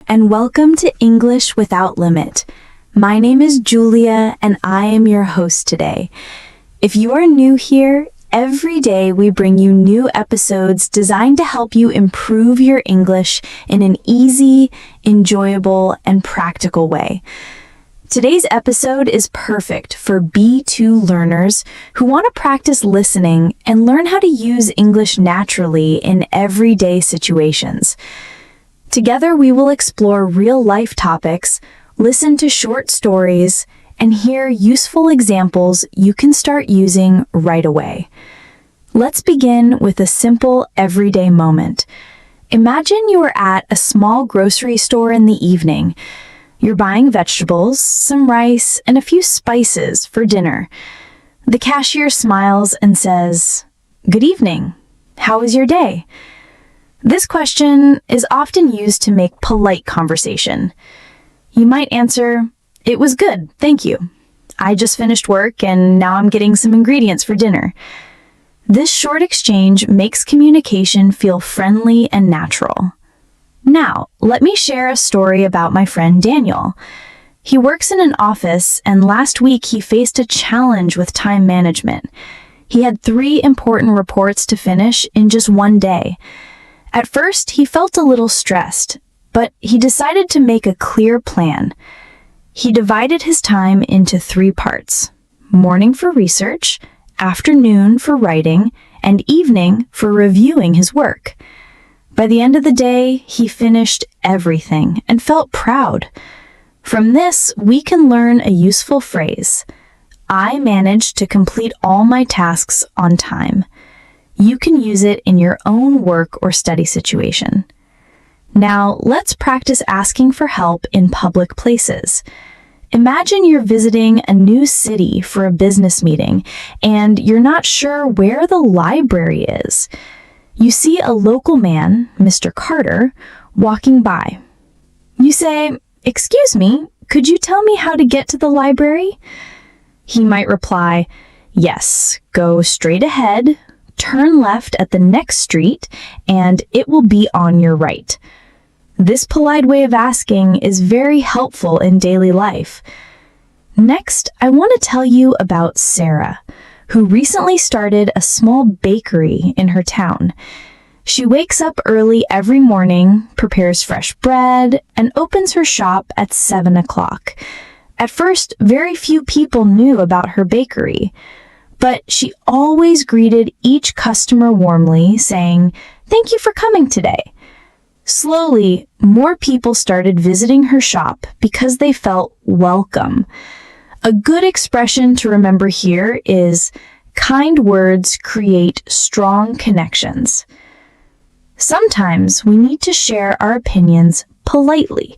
and welcome to English Without Limit. My name is Julia, and I am your host today. If you are new here, every day we bring you new episodes designed to help you improve your English in an easy, enjoyable, and practical way. Today's episode is perfect for B2 learners who want to practice listening and learn how to use English naturally in everyday situations. Together, we will explore real-life topics, listen to short stories, and hear useful examples you can start using right away. Let's begin with a simple everyday moment. Imagine you are at a small grocery store in the evening. You're buying vegetables, some rice, and a few spices for dinner. The cashier smiles and says, "Good evening. How was your day?" This question is often used to make polite conversation. You might answer, "It was good, thank you. I just finished work and now I'm getting some ingredients for dinner." This short exchange makes communication feel friendly and natural. Now, let me share a story about my friend Daniel. He works in an office, and last week he faced a challenge with time management. He had 3 important reports to finish in just one day. At first, he felt a little stressed, but he decided to make a clear plan. He divided his time into 3 parts: morning for research, afternoon for writing, and evening for reviewing his work. By the end of the day, he finished everything and felt proud. From this, we can learn a useful phrase: I managed to complete all my tasks on time. You can use it in your own work or study situation. Now, let's practice asking for help in public places. Imagine you're visiting a new city for a business meeting, and you're not sure where the library is. You see a local man, Mr. Carter, walking by. You say, "Excuse me, could you tell me how to get to the library?" He might reply, "Yes, go straight ahead, turn left at the next street, and it will be on your right." This polite way of asking is very helpful in daily life. Next, I want to tell you about Sarah, who recently started a small bakery in her town. She wakes up early every morning, prepares fresh bread, and opens her shop at 7 o'clock. At first, very few people knew about her bakery, but she always greeted each customer warmly, saying, "Thank you for coming today." Slowly, more people started visiting her shop because they felt welcome. A good expression to remember here is, kind words create strong connections. Sometimes we need to share our opinions politely.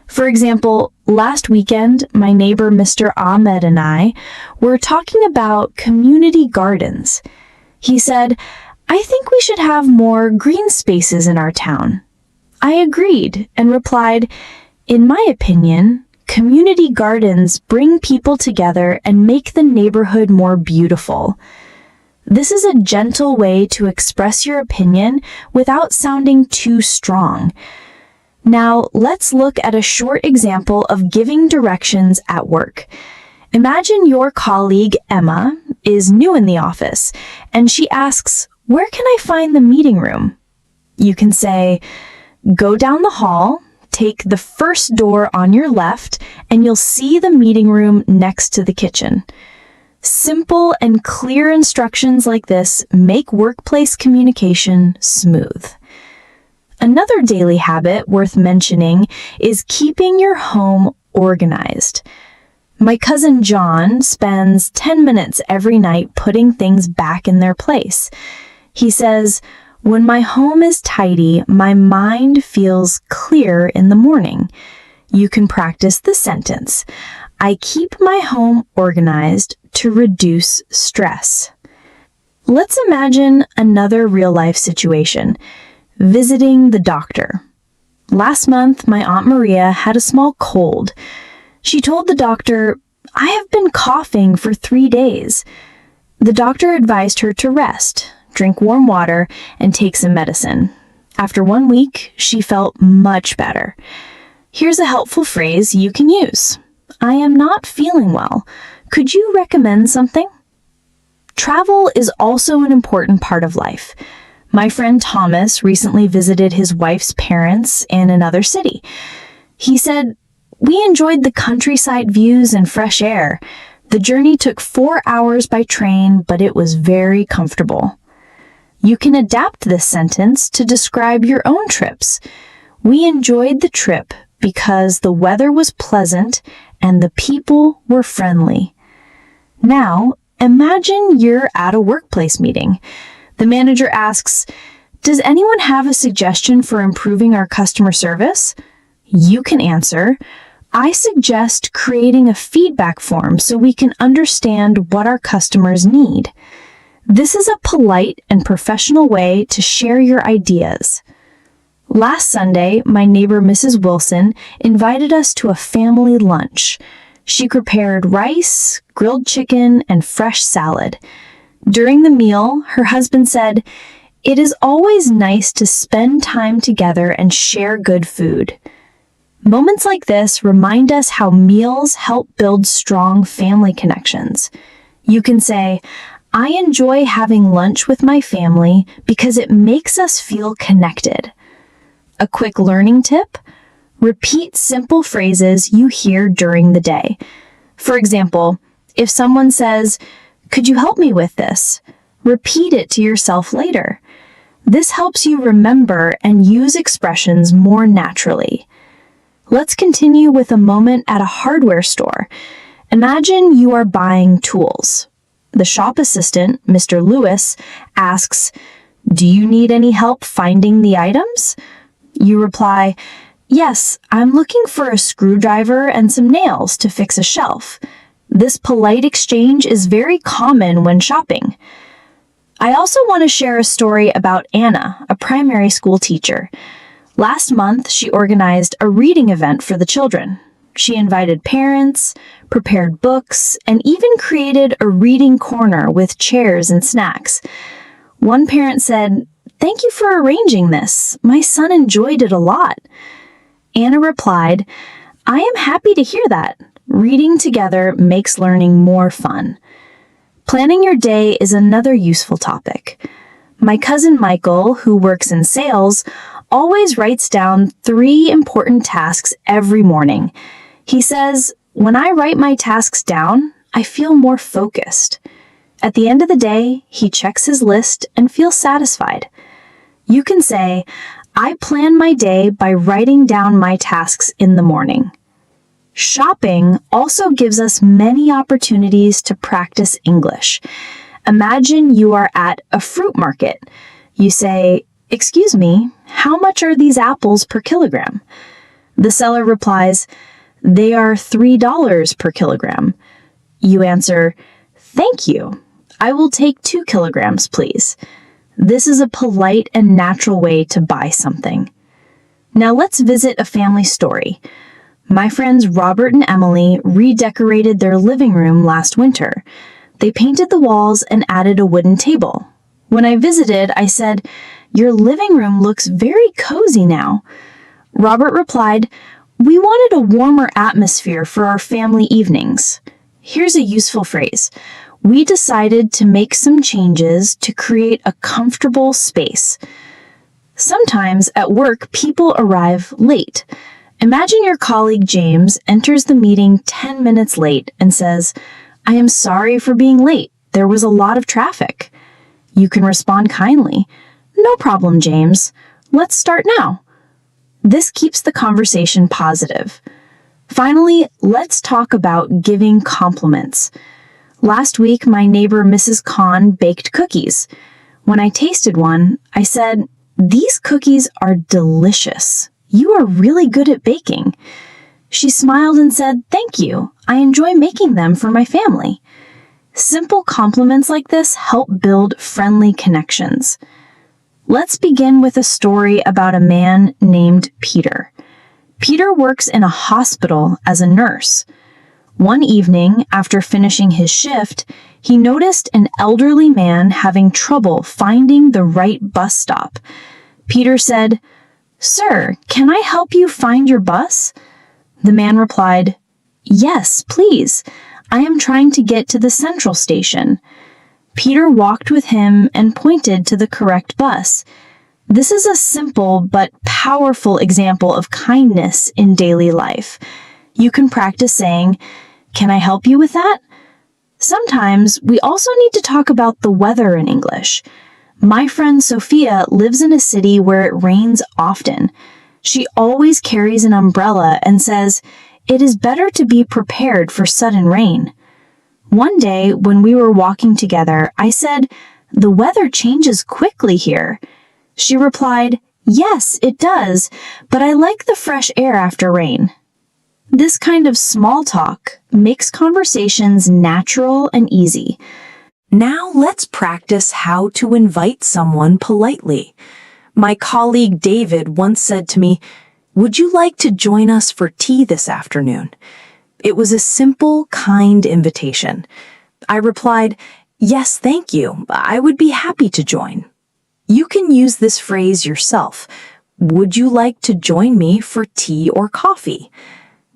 For example, last weekend, my neighbor Mr. Ahmed and I were talking about community gardens. He said, "I think we should have more green spaces in our town." I agreed and replied, "In my opinion, community gardens bring people together and make the neighborhood more beautiful." This is a gentle way to express your opinion without sounding too strong. Now, let's look at a short example of giving directions at work. Imagine your colleague, Emma, is new in the office, and she asks, "Where can I find the meeting room?" You can say, "Go down the hall, take the first door on your left, and you'll see the meeting room next to the kitchen." Simple and clear instructions like this make workplace communication smooth. Another daily habit worth mentioning is keeping your home organized. My cousin John spends 10 minutes every night putting things back in their place. He says, "When my home is tidy, my mind feels clear in the morning." You can practice the sentence, "I keep my home organized to reduce stress." Let's imagine another real-life situation, visiting the doctor. Last month, my Aunt Maria had a small cold. She told the doctor, "I have been coughing for 3 days." The doctor advised her to rest, drink warm water, and take some medicine. After 1 week, she felt much better. Here's a helpful phrase you can use. I am not feeling well. Could you recommend something? Travel is also an important part of life. My friend Thomas recently visited his wife's parents in another city. He said, "We enjoyed the countryside views and fresh air. The journey took 4 hours by train, but it was very comfortable." You can adapt this sentence to describe your own trips. We enjoyed the trip because the weather was pleasant and the people were friendly. Now, imagine you're at a workplace meeting. The manager asks, "Does anyone have a suggestion for improving our customer service?" You can answer, "I suggest creating a feedback form so we can understand what our customers need." This is a polite and professional way to share your ideas. Last Sunday, my neighbor Mrs. Wilson invited us to a family lunch. She prepared rice, grilled chicken, and fresh salad. During the meal, her husband said, "It is always nice to spend time together and share good food." Moments like this remind us how meals help build strong family connections. You can say, "I enjoy having lunch with my family because it makes us feel connected." A quick learning tip: repeat simple phrases you hear during the day. For example, if someone says, "Could you help me with this?" repeat it to yourself later. This helps you remember and use expressions more naturally. Let's continue with a moment at a hardware store. Imagine you are buying tools. The shop assistant, Mr. Lewis, asks, "Do you need any help finding the items?" You reply, "Yes, I'm looking for a screwdriver and some nails to fix a shelf." This polite exchange is very common when shopping. I also want to share a story about Anna, a primary school teacher. Last month, she organized a reading event for the children. She invited parents, prepared books, and even created a reading corner with chairs and snacks. One parent said, "Thank you for arranging this. My son enjoyed it a lot." Anna replied, "I am happy to hear that. Reading together makes learning more fun." Planning your day is another useful topic. My cousin Michael, who works in sales, always writes down 3 important tasks every morning. He says, "When I write my tasks down, I feel more focused." At the end of the day, he checks his list and feels satisfied. You can say, "I plan my day by writing down my tasks in the morning." Shopping also gives us many opportunities to practice English. Imagine you are at a fruit market. You say, "Excuse me, how much are these apples per kilogram?" The seller replies, "They are $3 per kilogram." You answer, "Thank you. I will take 2 kilograms, please." This is a polite and natural way to buy something. Now let's visit a family story. My friends Robert and Emily redecorated their living room last winter. They painted the walls and added a wooden table. When I visited, I said, "Your living room looks very cozy now." Robert replied, "We wanted a warmer atmosphere for our family evenings." Here's a useful phrase. We decided to make some changes to create a comfortable space. Sometimes at work, people arrive late. Imagine your colleague James enters the meeting 10 minutes late and says, "I am sorry for being late. There was a lot of traffic." You can respond kindly, "No problem, James. Let's start now." This keeps the conversation positive. Finally, let's talk about giving compliments. Last week, my neighbor Mrs. Khan baked cookies. When I tasted one, I said, "These cookies are delicious. You are really good at baking." She smiled and said, "Thank you. I enjoy making them for my family." Simple compliments like this help build friendly connections. Let's begin with a story about a man named Peter. Peter works in a hospital as a nurse. One evening, after finishing his shift, he noticed an elderly man having trouble finding the right bus stop. Peter said, "Sir, can I help you find your bus?" The man replied, "Yes, please. I am trying to get to the central station." Peter walked with him and pointed to the correct bus. This is a simple but powerful example of kindness in daily life. You can practice saying, "Can I help you with that?" Sometimes we also need to talk about the weather in English. My friend Sophia lives in a city where it rains often. She always carries an umbrella and says, "It is better to be prepared for sudden rain." One day when we were walking together, I said, "The weather changes quickly here." She replied, "Yes, it does, but I like the fresh air after rain." This kind of small talk makes conversations natural and easy. Now let's practice how to invite someone politely. My colleague David once said to me, "Would you like to join us for tea this afternoon?" It was a simple, kind invitation. I replied, "Yes, thank you. I would be happy to join." You can use this phrase yourself. Would you like to join me for tea or coffee?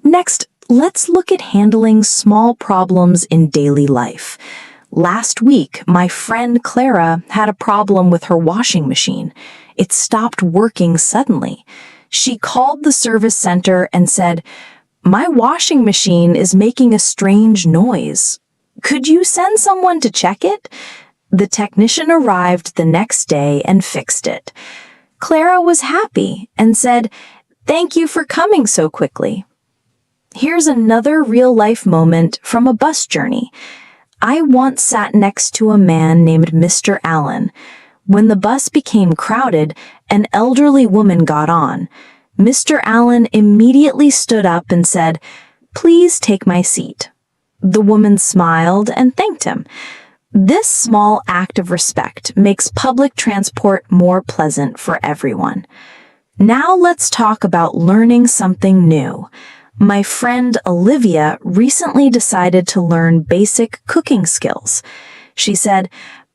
Next, let's look at handling small problems in daily life. Last week, my friend Clara had a problem with her washing machine. It stopped working suddenly. She called the service center and said, "My washing machine is making a strange noise. Could you send someone to check it?" The technician arrived the next day and fixed it. Clara was happy and said, "Thank you for coming so quickly." Here's another real-life moment from a bus journey. I once sat next to a man named Mr. Allen. When the bus became crowded, an elderly woman got on. Mr. Allen immediately stood up and said, "Please take my seat." The woman smiled and thanked him. This small act of respect makes public transport more pleasant for everyone. Now let's talk about learning something new. My friend Olivia recently decided to learn basic cooking skills. She said,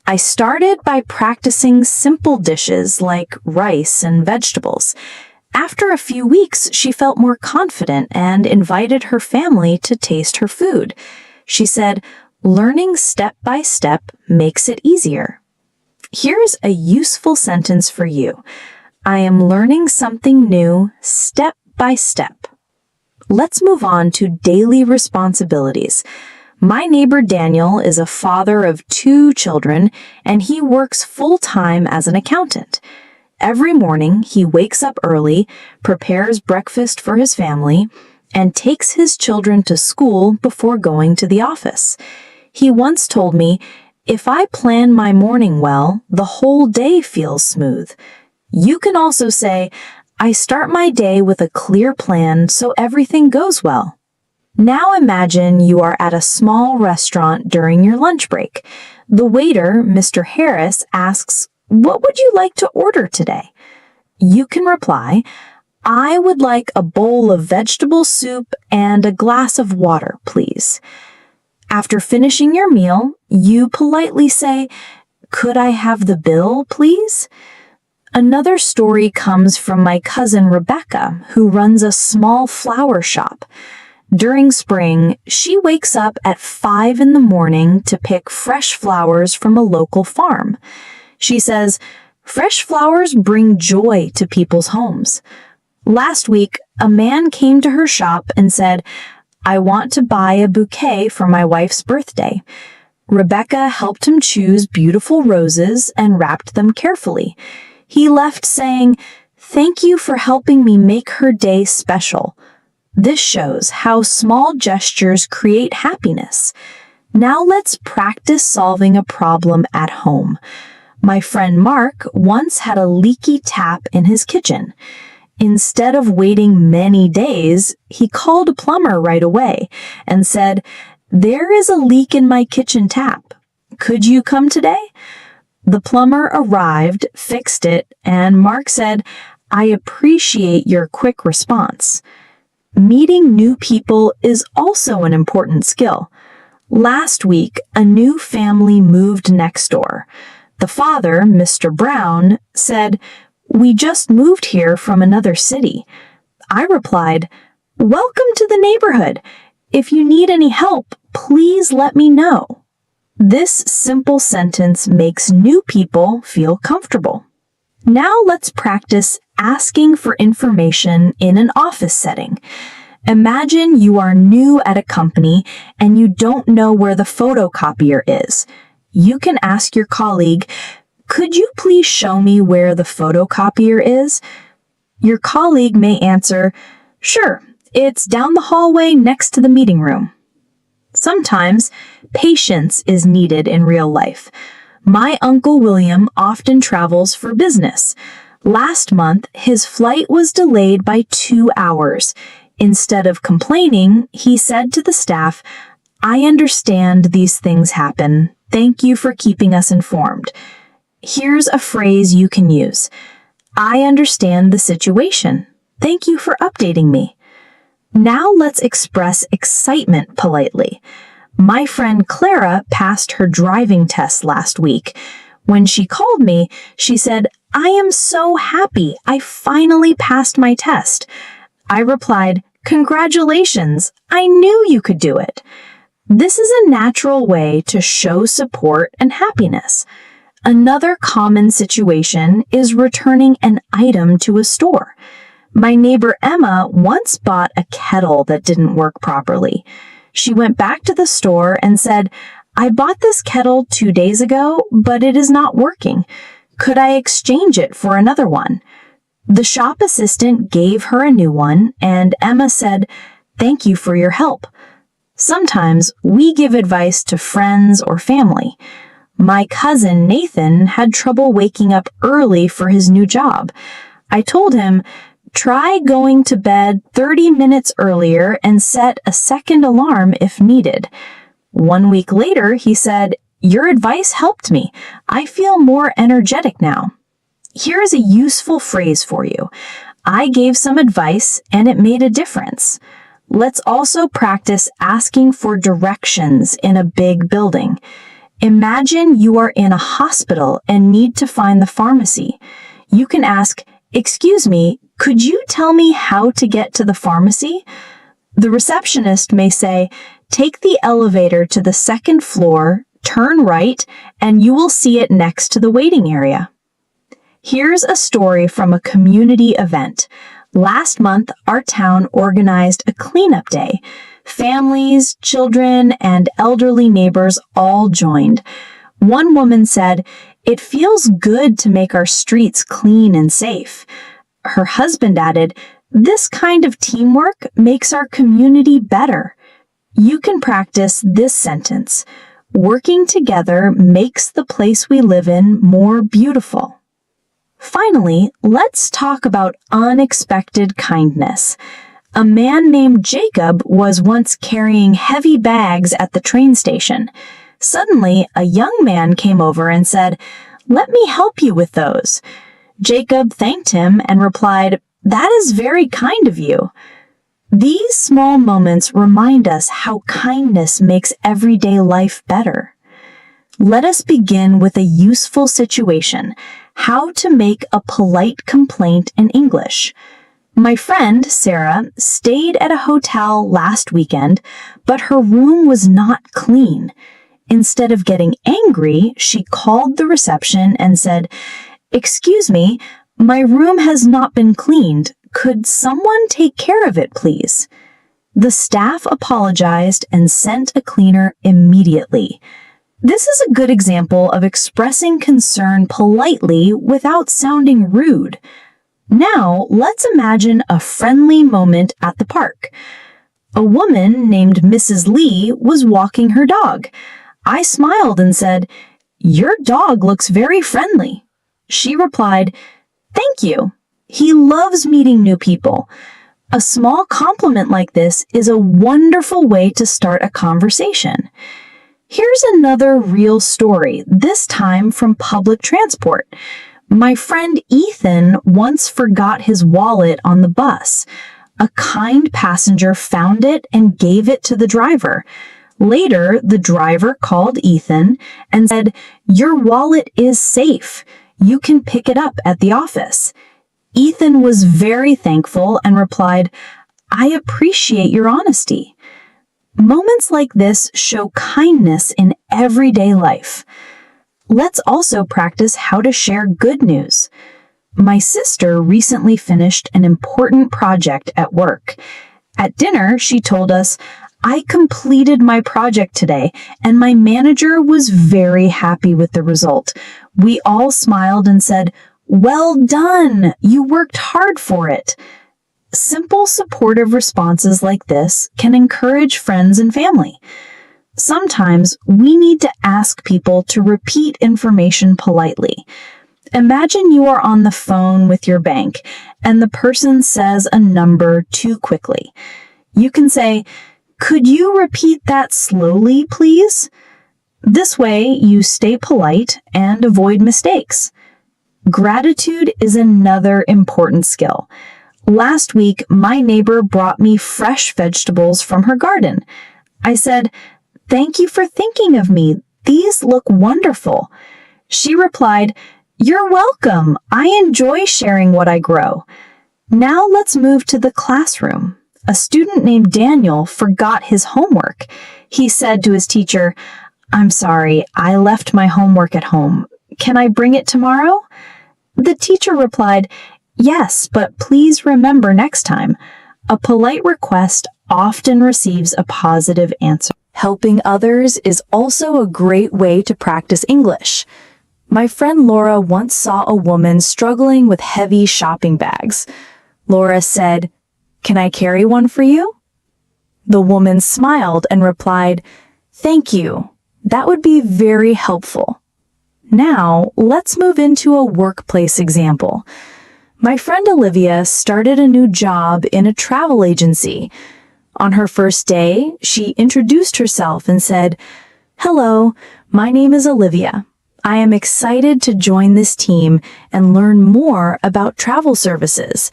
"I started by practicing simple dishes like rice and vegetables. After a few weeks, she felt more confident and invited her family to taste her food." She said, "Learning step by step makes it easier." Here's a useful sentence for you. I am learning something new step by step. Let's move on to daily responsibilities. My neighbor Daniel is a father of 2 children, and he works full-time as an accountant. Every morning, he wakes up early, prepares breakfast for his family, and takes his children to school before going to the office. He once told me, "If I plan my morning well, the whole day feels smooth." You can also say, "I start my day with a clear plan so everything goes well." Now imagine you are at a small restaurant during your lunch break. The waiter, Mr. Harris, asks, "What would you like to order today?" You can reply, "I would like a bowl of vegetable soup and a glass of water, please." After finishing your meal, you politely say, "Could I have the bill, please?" Another story comes from my cousin Rebecca, who runs a small flower shop. During spring, she wakes up at 5 in the morning to pick fresh flowers from a local farm. She says, "Fresh flowers bring joy to people's homes." Last week, a man came to her shop and said, "I want to buy a bouquet for my wife's birthday." Rebecca helped him choose beautiful roses and wrapped them carefully. He left saying, "Thank you for helping me make her day special." This shows how small gestures create happiness. Now let's practice solving a problem at home. My friend Mark once had a leaky tap in his kitchen. Instead of waiting many days, he called a plumber right away and said, "There is a leak in my kitchen tap. Could you come today?" The plumber arrived, fixed it, and Mark said, "I appreciate your quick response." Meeting new people is also an important skill. Last week, a new family moved next door. The father, Mr. Brown, said, "We just moved here from another city." I replied, "Welcome to the neighborhood. If you need any help, please let me know." This simple sentence makes new people feel comfortable. Now let's practice asking for information in an office setting. Imagine you are new at a company and you don't know where the photocopier is. You can ask your colleague, "Could you please show me where the photocopier is?" Your colleague may answer, "Sure, it's down the hallway next to the meeting room." Sometimes patience is needed in real life. My Uncle William often travels for business. Last month, his flight was delayed by 2 hours. Instead of complaining, he said to the staff, "I understand these things happen. Thank you for keeping us informed." Here's a phrase you can use. "I understand the situation. Thank you for updating me." Now let's express excitement politely. My friend Clara passed her driving test last week. When she called me, she said, "I am so happy. I finally passed my test." I replied, "Congratulations. I knew you could do it." This is a natural way to show support and happiness. Another common situation is returning an item to a store. My neighbor Emma once bought a kettle that didn't work properly. She went back to the store and said, "I bought this kettle 2 days ago, but it is not working. Could I exchange it for another one?" The shop assistant gave her a new one, and Emma said, "Thank you for your help." Sometimes we give advice to friends or family. My cousin Nathan had trouble waking up early for his new job. I told him, "Try going to bed 30 minutes earlier and set a second alarm if needed." 1 week later, he said, "Your advice helped me. I feel more energetic now." Here is a useful phrase for you. I gave some advice and it made a difference. Let's also practice asking for directions in a big building. Imagine you are in a hospital and need to find the pharmacy. You can ask, "Excuse me, could you tell me how to get to the pharmacy?" The receptionist may say, "Take the elevator to the second floor, turn right, and you will see it next to the waiting area." Here's a story from a community event. Last month, our town organized a cleanup day. Families, children, and elderly neighbors all joined. One woman said, "It feels good to make our streets clean and safe." Her husband added, "This kind of teamwork makes our community better." You can practice this sentence. Working together makes the place we live in more beautiful. Finally, let's talk about unexpected kindness. A man named Jacob was once carrying heavy bags at the train station. Suddenly, a young man came over and said, "Let me help you with those." Jacob thanked him and replied, "That is very kind of you." These small moments remind us how kindness makes everyday life better. Let us begin with a useful situation: how to make a polite complaint in English. My friend, Sarah, stayed at a hotel last weekend, but her room was not clean. Instead of getting angry, she called the reception and said, "Excuse me, my room has not been cleaned. Could someone take care of it, please?" The staff apologized and sent a cleaner immediately. This is a good example of expressing concern politely without sounding rude. Now, let's imagine a friendly moment at the park. A woman named Mrs. Lee was walking her dog. I smiled and said, "Your dog looks very friendly." She replied, "Thank you. He loves meeting new people." A small compliment like this is a wonderful way to start a conversation. Here's another real story, this time from public transport. My friend Ethan once forgot his wallet on the bus. A kind passenger found it and gave it to the driver. Later, the driver called Ethan and said, "Your wallet is safe. You can pick it up at the office." Ethan was very thankful and replied, "I appreciate your honesty." Moments like this show kindness in everyday life. Let's also practice how to share good news. My sister recently finished an important project at work. At dinner, she told us, "I completed my project today, and my manager was very happy with the result. We all smiled and said, 'Well done! You worked hard for it.'" Simple, supportive responses like this can encourage friends and family. Sometimes we need to ask people to repeat information politely. Imagine you are on the phone with your bank and the person says a number too quickly. You can say, "Could you repeat that slowly, please?" This way, you stay polite and avoid mistakes. Gratitude is another important skill. Last week, my neighbor brought me fresh vegetables from her garden. I said, "Thank you for thinking of me. These look wonderful." She replied, "You're welcome. I enjoy sharing what I grow." Now let's move to the classroom. A student named Daniel forgot his homework. He said to his teacher, "I'm sorry, I left my homework at home. Can I bring it tomorrow?" The teacher replied, "Yes, but please remember next time." A polite request often receives a positive answer. Helping others is also a great way to practice English. My friend Laura once saw a woman struggling with heavy shopping bags. Laura said, "Can I carry one for you?" The woman smiled and replied, "Thank you. That would be very helpful." Now, let's move into a workplace example. My friend Olivia started a new job in a travel agency. On her first day, she introduced herself and said, "Hello, my name is Olivia. I am excited to join this team and learn more about travel services."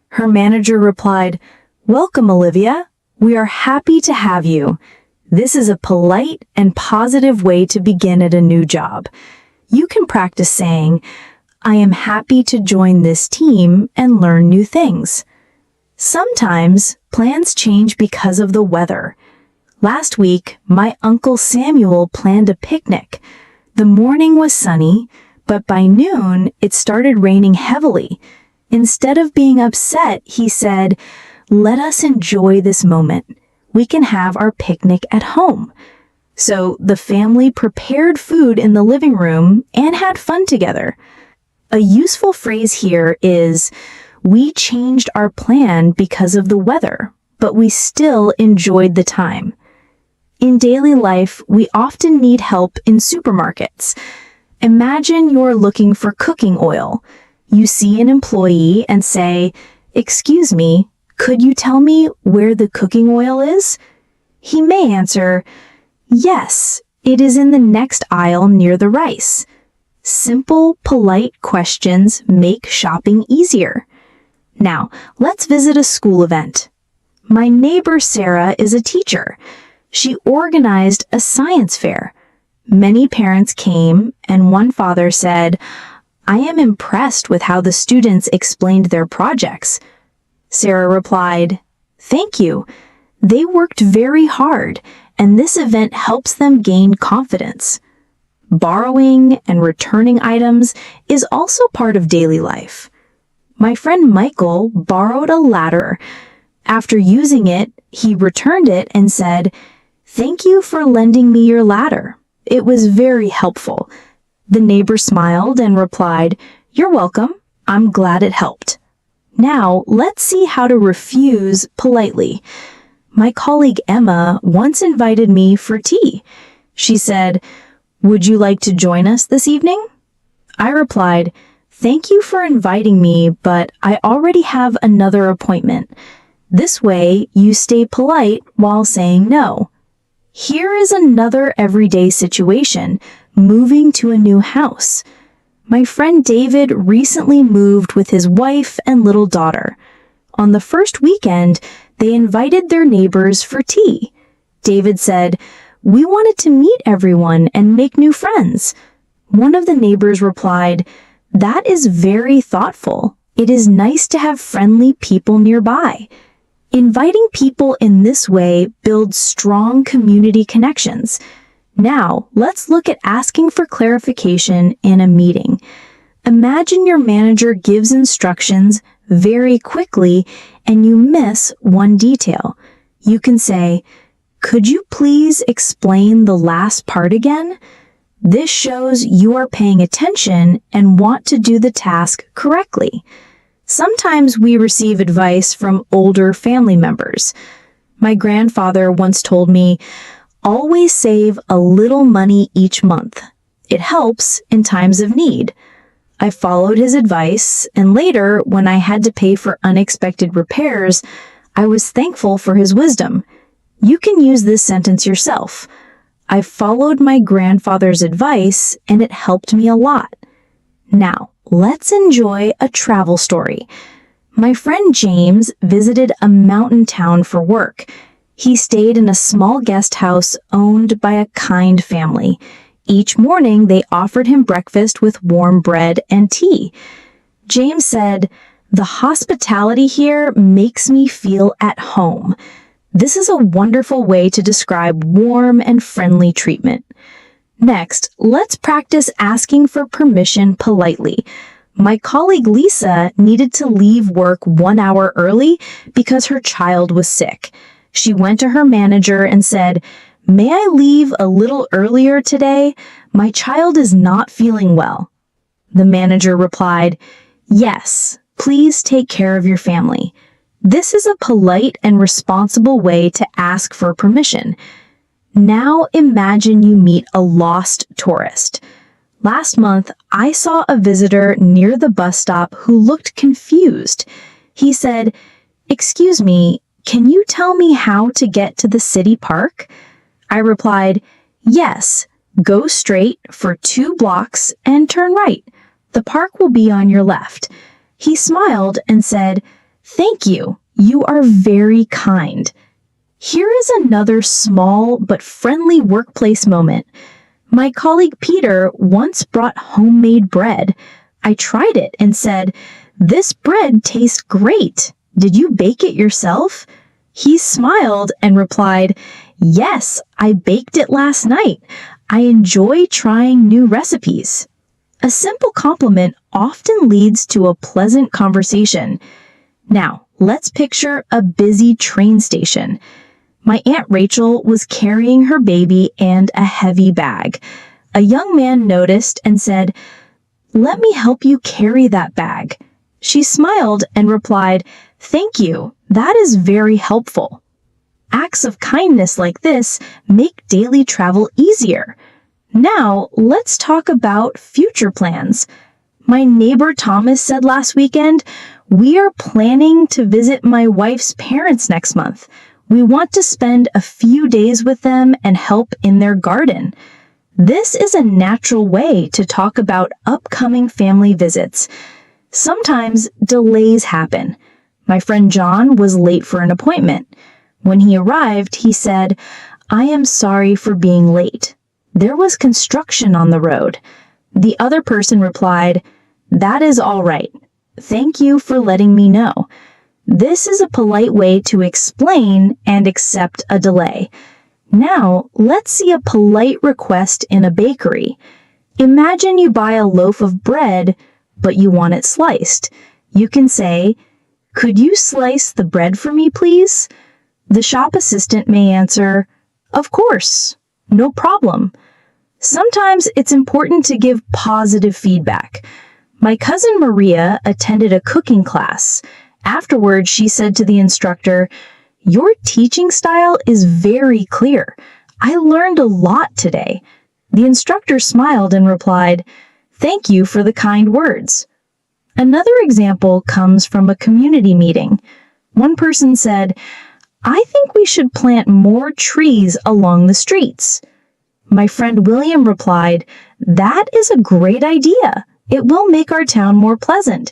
Her manager replied, "Welcome, Olivia. We are happy to have you." This is a polite and positive way to begin at a new job. You can practice saying, "I am happy to join this team and learn new things." Sometimes plans change because of the weather. Last week, my Uncle Samuel planned a picnic. The morning was sunny, but by noon it started raining heavily. Instead of being upset, he said, "Let us enjoy this moment. We can have our picnic at home." So the family prepared food in the living room and had fun together. A useful phrase here is, "We changed our plan because of the weather, but we still enjoyed the time." In daily life, we often need help in supermarkets. Imagine you're looking for cooking oil. You see an employee and say, "Excuse me, could you tell me where the cooking oil is?" He may answer, "Yes, it is in the next aisle near the rice." Simple, polite questions make shopping easier. Now, let's visit a school event. My neighbor Sarah is a teacher. She organized a science fair. Many parents came, and one father said, "I am impressed with how the students explained their projects." Sarah replied, "Thank you. They worked very hard, and this event helps them gain confidence." Borrowing and returning items is also part of daily life. My friend Michael borrowed a ladder. After using it, he returned it and said, "Thank you for lending me your ladder. It was very helpful." The neighbor smiled and replied, "You're welcome. I'm glad it helped." Now, let's see how to refuse politely. My colleague Emma once invited me for tea. She said, "Would you like to join us this evening?" I replied, "Thank you for inviting me, but I already have another appointment." This way, you stay polite while saying no. Here is another everyday situation, moving to a new house. My friend David recently moved with his wife and little daughter. On the first weekend, they invited their neighbors for tea. David said, "We wanted to meet everyone and make new friends." One of the neighbors replied, That is very thoughtful. It is nice to have friendly people nearby. Inviting people in this way builds strong community connections. Now, let's look at asking for clarification in a meeting. Imagine your manager gives instructions very quickly and you miss one detail. You can say, "Could you please explain the last part again?" This shows you are paying attention and want to do the task correctly. Sometimes we receive advice from older family members. My grandfather once told me, "Always save a little money each month. It helps in times of need." I followed his advice, and later, when I had to pay for unexpected repairs, I was thankful for his wisdom. You can use this sentence yourself. I followed my grandfather's advice, and it helped me a lot. Now, let's enjoy a travel story. My friend James visited a mountain town for work. He stayed in a small guest house owned by a kind family. Each morning, they offered him breakfast with warm bread and tea. James said, "The hospitality here makes me feel at home." This is a wonderful way to describe warm and friendly treatment. Next, let's practice asking for permission politely. My colleague Lisa needed to leave work 1 hour early because her child was sick. She went to her manager and said, "May I leave a little earlier today? My child is not feeling well." The manager replied, "Yes, please take care of your family." This is a polite and responsible way to ask for permission. Now imagine you meet a lost tourist. Last month, I saw a visitor near the bus stop who looked confused. He said, "Excuse me, can you tell me how to get to the city park?" I replied, "Yes, go straight for 2 blocks and turn right. The park will be on your left." He smiled and said, "Thank you. You are very kind." Here is another small but friendly workplace moment. My colleague Peter once brought homemade bread. I tried it and said, "This bread tastes great. Did you bake it yourself?" He smiled and replied, "Yes, I baked it last night. I enjoy trying new recipes." A simple compliment often leads to a pleasant conversation. Now, let's picture a busy train station. My Aunt Rachel was carrying her baby and a heavy bag. A young man noticed and said, "Let me help you carry that bag." She smiled and replied, "Thank you. That is very helpful." Acts of kindness like this make daily travel easier. Now, let's talk about future plans. My neighbor Thomas said last weekend, "We are planning to visit my wife's parents next month. We want to spend a few days with them and help in their garden." This is a natural way to talk about upcoming family visits. Sometimes delays happen. My friend John was late for an appointment. When he arrived, he said, "I am sorry for being late. There was construction on the road." The other person replied, "That is all right. Thank you for letting me know." This is a polite way to explain and accept a delay. Now, let's see a polite request in a bakery. Imagine you buy a loaf of bread, but you want it sliced. You can say, "Could you slice the bread for me, please?" The shop assistant may answer, "Of course, no problem." Sometimes it's important to give positive feedback. My cousin Maria attended a cooking class. Afterwards, she said to the instructor, "Your teaching style is very clear. I learned a lot today." The instructor smiled and replied, "Thank you for the kind words." Another example comes from a community meeting. One person said, "I think we should plant more trees along the streets." My friend William replied, "That is a great idea. It will make our town more pleasant."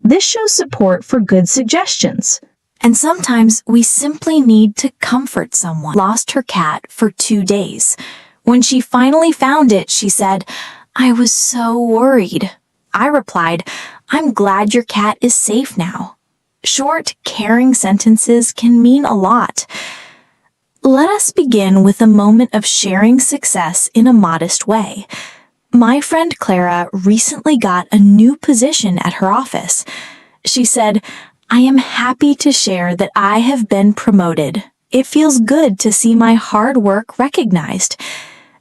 This shows support for good suggestions. And sometimes we simply need to comfort someone. Lost her cat for 2 days. When she finally found it, she said, "I was so worried." I replied, "I'm glad your cat is safe now." Short, caring sentences can mean a lot. Let us begin with a moment of sharing success in a modest way. My friend Clara recently got a new position at her office. She said, "I am happy to share that I have been promoted. It feels good to see my hard work recognized."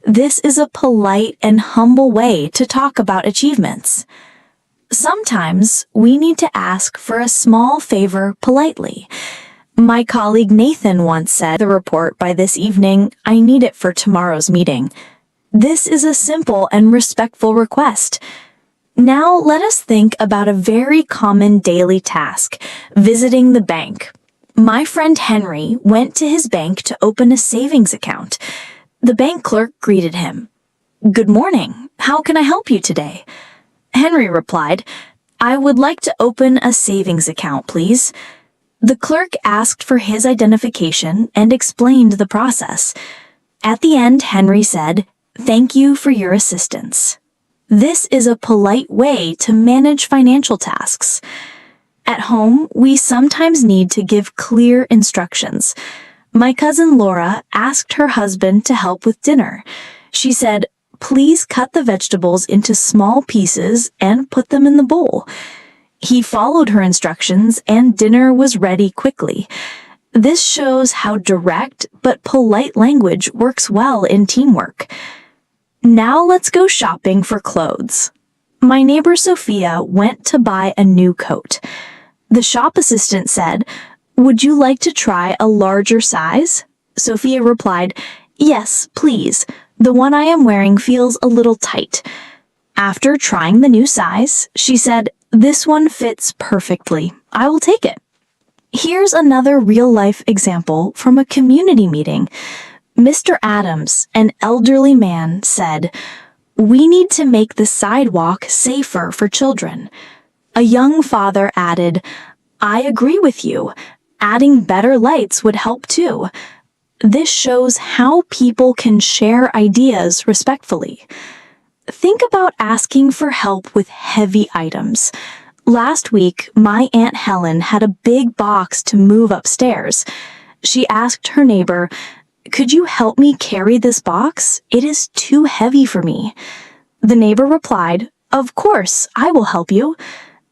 This is a polite and humble way to talk about achievements. Sometimes we need to ask for a small favor politely. My colleague Nathan once said, "The report by this evening, I need it for tomorrow's meeting." This is a simple and respectful request. Now let us think about a very common daily task, visiting the bank. My friend Henry went to his bank to open a savings account. The bank clerk greeted him. "Good morning. How can I help you today?" Henry replied, "I would like to open a savings account, please." The clerk asked for his identification and explained the process. At the end, Henry said, "Thank you for your assistance." This is a polite way to manage financial tasks. At home, we sometimes need to give clear instructions. My cousin Laura asked her husband to help with dinner. She said, "Please cut the vegetables into small pieces and put them in the bowl." He followed her instructions and dinner was ready quickly. This shows how direct but polite language works well in teamwork. Now let's go shopping for clothes. My neighbor Sophia went to buy a new coat. The shop assistant said, "Would you like to try a larger size?" Sophia replied, "Yes, please. The one I am wearing feels a little tight." After trying the new size, she said, "This one fits perfectly. I will take it." Here's another real-life example from a community meeting. Mr. Adams, an elderly man, said, "We need to make the sidewalk safer for children." A young father added, "I agree with you. Adding better lights would help too." This shows how people can share ideas respectfully. Think about asking for help with heavy items. Last week, my Aunt Helen had a big box to move upstairs. She asked her neighbor, "Could you help me carry this box? It is too heavy for me." The neighbor replied, "Of course, I will help you."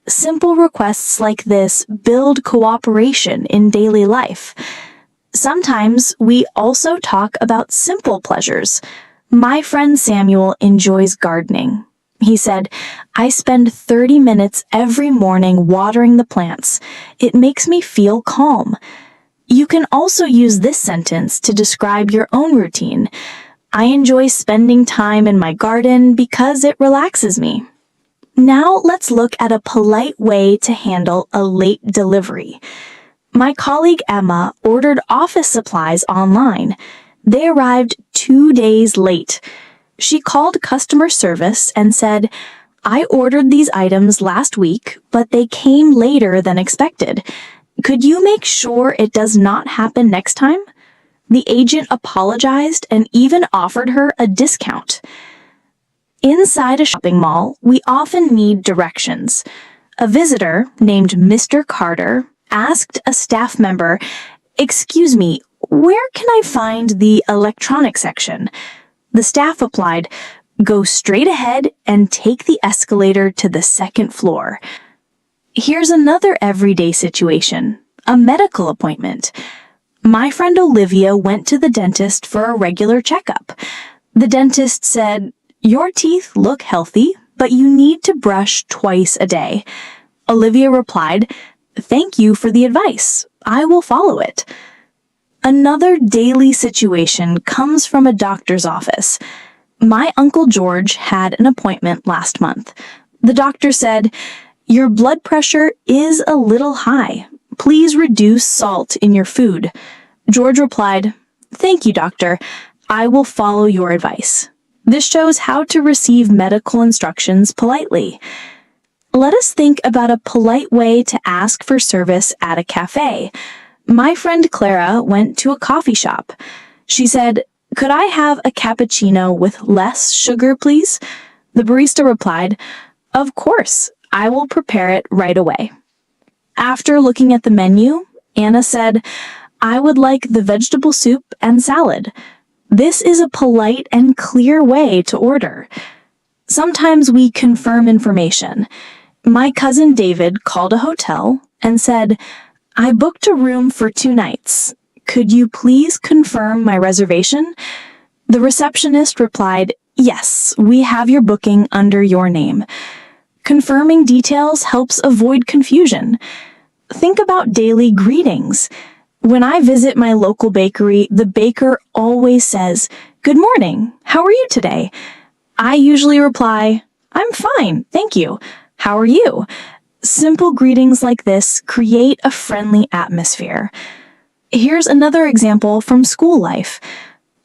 Simple requests like this build cooperation in daily life. Sometimes we also talk about simple pleasures. My friend Samuel enjoys gardening. He said, "I spend 30 minutes every morning watering the plants. It makes me feel calm." You can also use this sentence to describe your own routine. "I enjoy spending time in my garden because it relaxes me." Now let's look at a polite way to handle a late delivery. My colleague Emma ordered office supplies online. They arrived 2 days late. She called customer service and said, "I ordered these items last week, but they came later than expected. Could you make sure it does not happen next time?" The agent apologized and even offered her a discount. Inside a shopping mall, we often need directions. A visitor named Mr. Carter asked a staff member, "Excuse me, where can I find the electronics section?" The staff replied, "Go straight ahead and take the escalator to the second floor." Here's another everyday situation, a medical appointment. My friend Olivia went to the dentist for a regular checkup. The dentist said, "Your teeth look healthy, but you need to brush twice a day." Olivia replied, "Thank you for the advice. I will follow it." Another daily situation comes from a doctor's office. My Uncle George had an appointment last month. The doctor said, "Your blood pressure is a little high. Please reduce salt in your food." George replied, "Thank you, doctor. I will follow your advice." This shows how to receive medical instructions politely. Let us think about a polite way to ask for service at a cafe. My friend Clara went to a coffee shop. She said, "Could I have a cappuccino with less sugar, please?" The barista replied, Of course, I will prepare it right away. After looking at the menu, Anna said, I would like the vegetable soup and salad. This is a polite and clear way to order. Sometimes we confirm information. My cousin David called a hotel and said, I booked a room for 2 nights. Could you please confirm my reservation? The receptionist replied, Yes, we have your booking under your name. Confirming details helps avoid confusion. Think about daily greetings. When I visit my local bakery, the baker always says, Good morning, how are you today? I usually reply, I'm fine, thank you. How are you? Simple greetings like this create a friendly atmosphere. Here's another example from school life.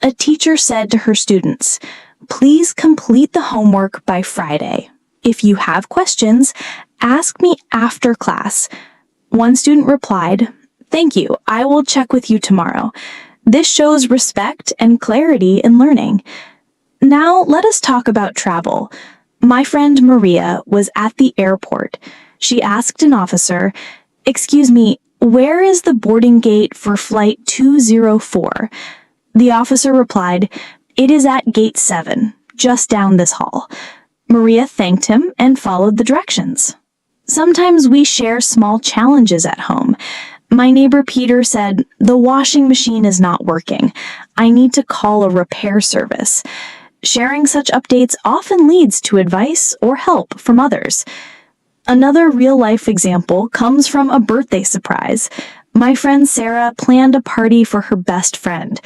A teacher said to her students, Please complete the homework by Friday. If you have questions, ask me after class. One student replied, Thank you, I will check with you tomorrow. This shows respect and clarity in learning. Now let us talk about travel. My friend Maria was at the airport. She asked an officer, Excuse me, where is the boarding gate for flight 204? The officer replied, It is at gate 7, just down this hall. Maria thanked him and followed the directions. Sometimes we share small challenges at home. My neighbor Peter said, The washing machine is not working. I need to call a repair service. Sharing such updates often leads to advice or help from others. Another real-life example comes from a birthday surprise. My friend Sarah planned a party for her best friend.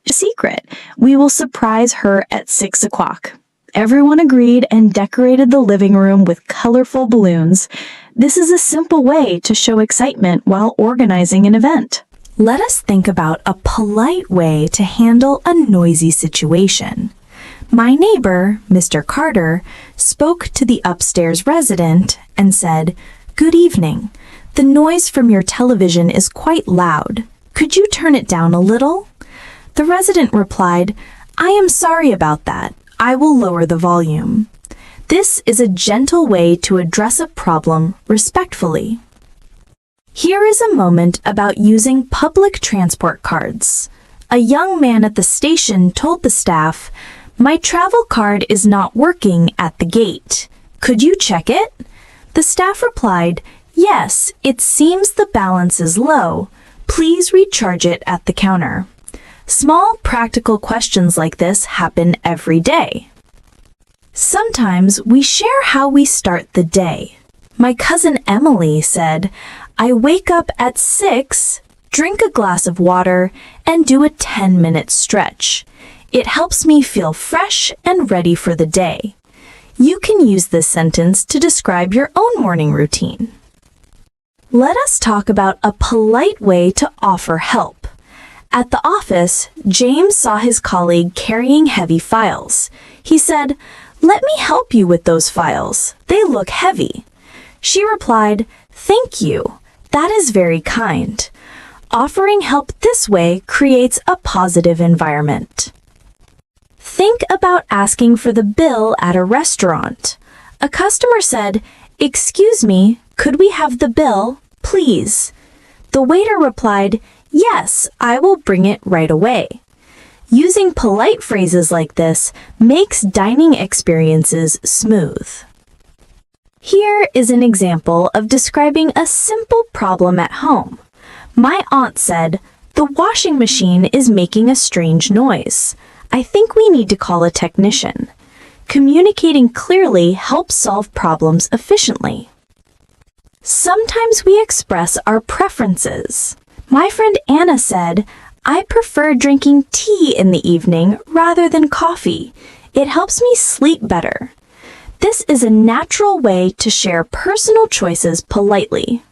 A secret, we will surprise her at 6 o'clock. Everyone agreed and decorated the living room with colorful balloons. This is a simple way to show excitement while organizing an event. Let us think about a polite way to handle a noisy situation. My neighbor, Mr. Carter, spoke to the upstairs resident and said, Good evening. The noise from your television is quite loud. Could you turn it down a little? The resident replied, I am sorry about that. I will lower the volume. This is a gentle way to address a problem respectfully. Here is a moment about using public transport cards. A young man at the station told the staff, My travel card is not working at the gate. Could you check it? The staff replied, Yes, it seems the balance is low. Please recharge it at the counter. Small practical questions like this happen every day. Sometimes we share how we start the day. My cousin Emily said, I wake up at 6, drink a glass of water, and do a 10-minute stretch. It helps me feel fresh and ready for the day. You can use this sentence to describe your own morning routine. Let us talk about a polite way to offer help. At the office, James saw his colleague carrying heavy files. He said, Let me help you with those files. They look heavy. She replied, Thank you. That is very kind. Offering help this way creates a positive environment. Think about asking for the bill at a restaurant. A customer said, Excuse me, could we have the bill, please? The waiter replied, Yes, I will bring it right away. Using polite phrases like this makes dining experiences smooth. Here is an example of describing a simple problem at home. My aunt said, The washing machine is making a strange noise. I think we need to call a technician. Communicating clearly helps solve problems efficiently. Sometimes we express our preferences. My friend Anna said, I prefer drinking tea in the evening rather than coffee. It helps me sleep better. This is a natural way to share personal choices politely.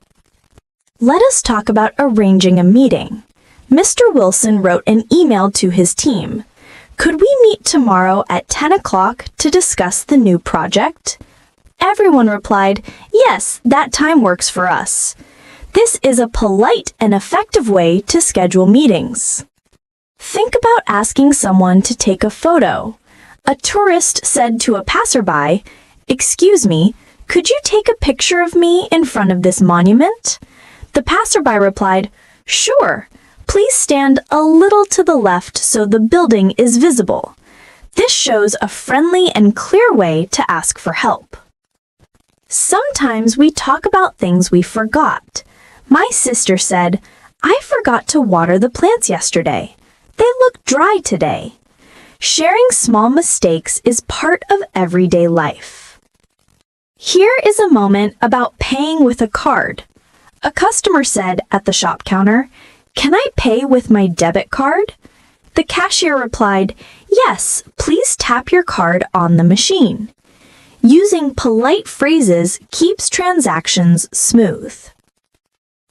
Let us talk about arranging a meeting. Mr. Wilson wrote an email to his team. Could we meet tomorrow at 10 o'clock to discuss the new project? Everyone replied, Yes, that time works for us. This is a polite and effective way to schedule meetings. Think about asking someone to take a photo. A tourist said to a passerby, Excuse me, "Could you take a picture of me in front of this monument?" The passerby replied, "Sure. Please stand a little to the left so the building is visible." This shows a friendly and clear way to ask for help. Sometimes we talk about things we forgot. My sister said, "I forgot to water the plants yesterday. They look dry today." Sharing small mistakes is part of everyday life. Here is a moment about paying with a card. A customer said at the shop counter, "Can I pay with my debit card?" The cashier replied, "Yes, please tap your card on the machine." Using polite phrases keeps transactions smooth.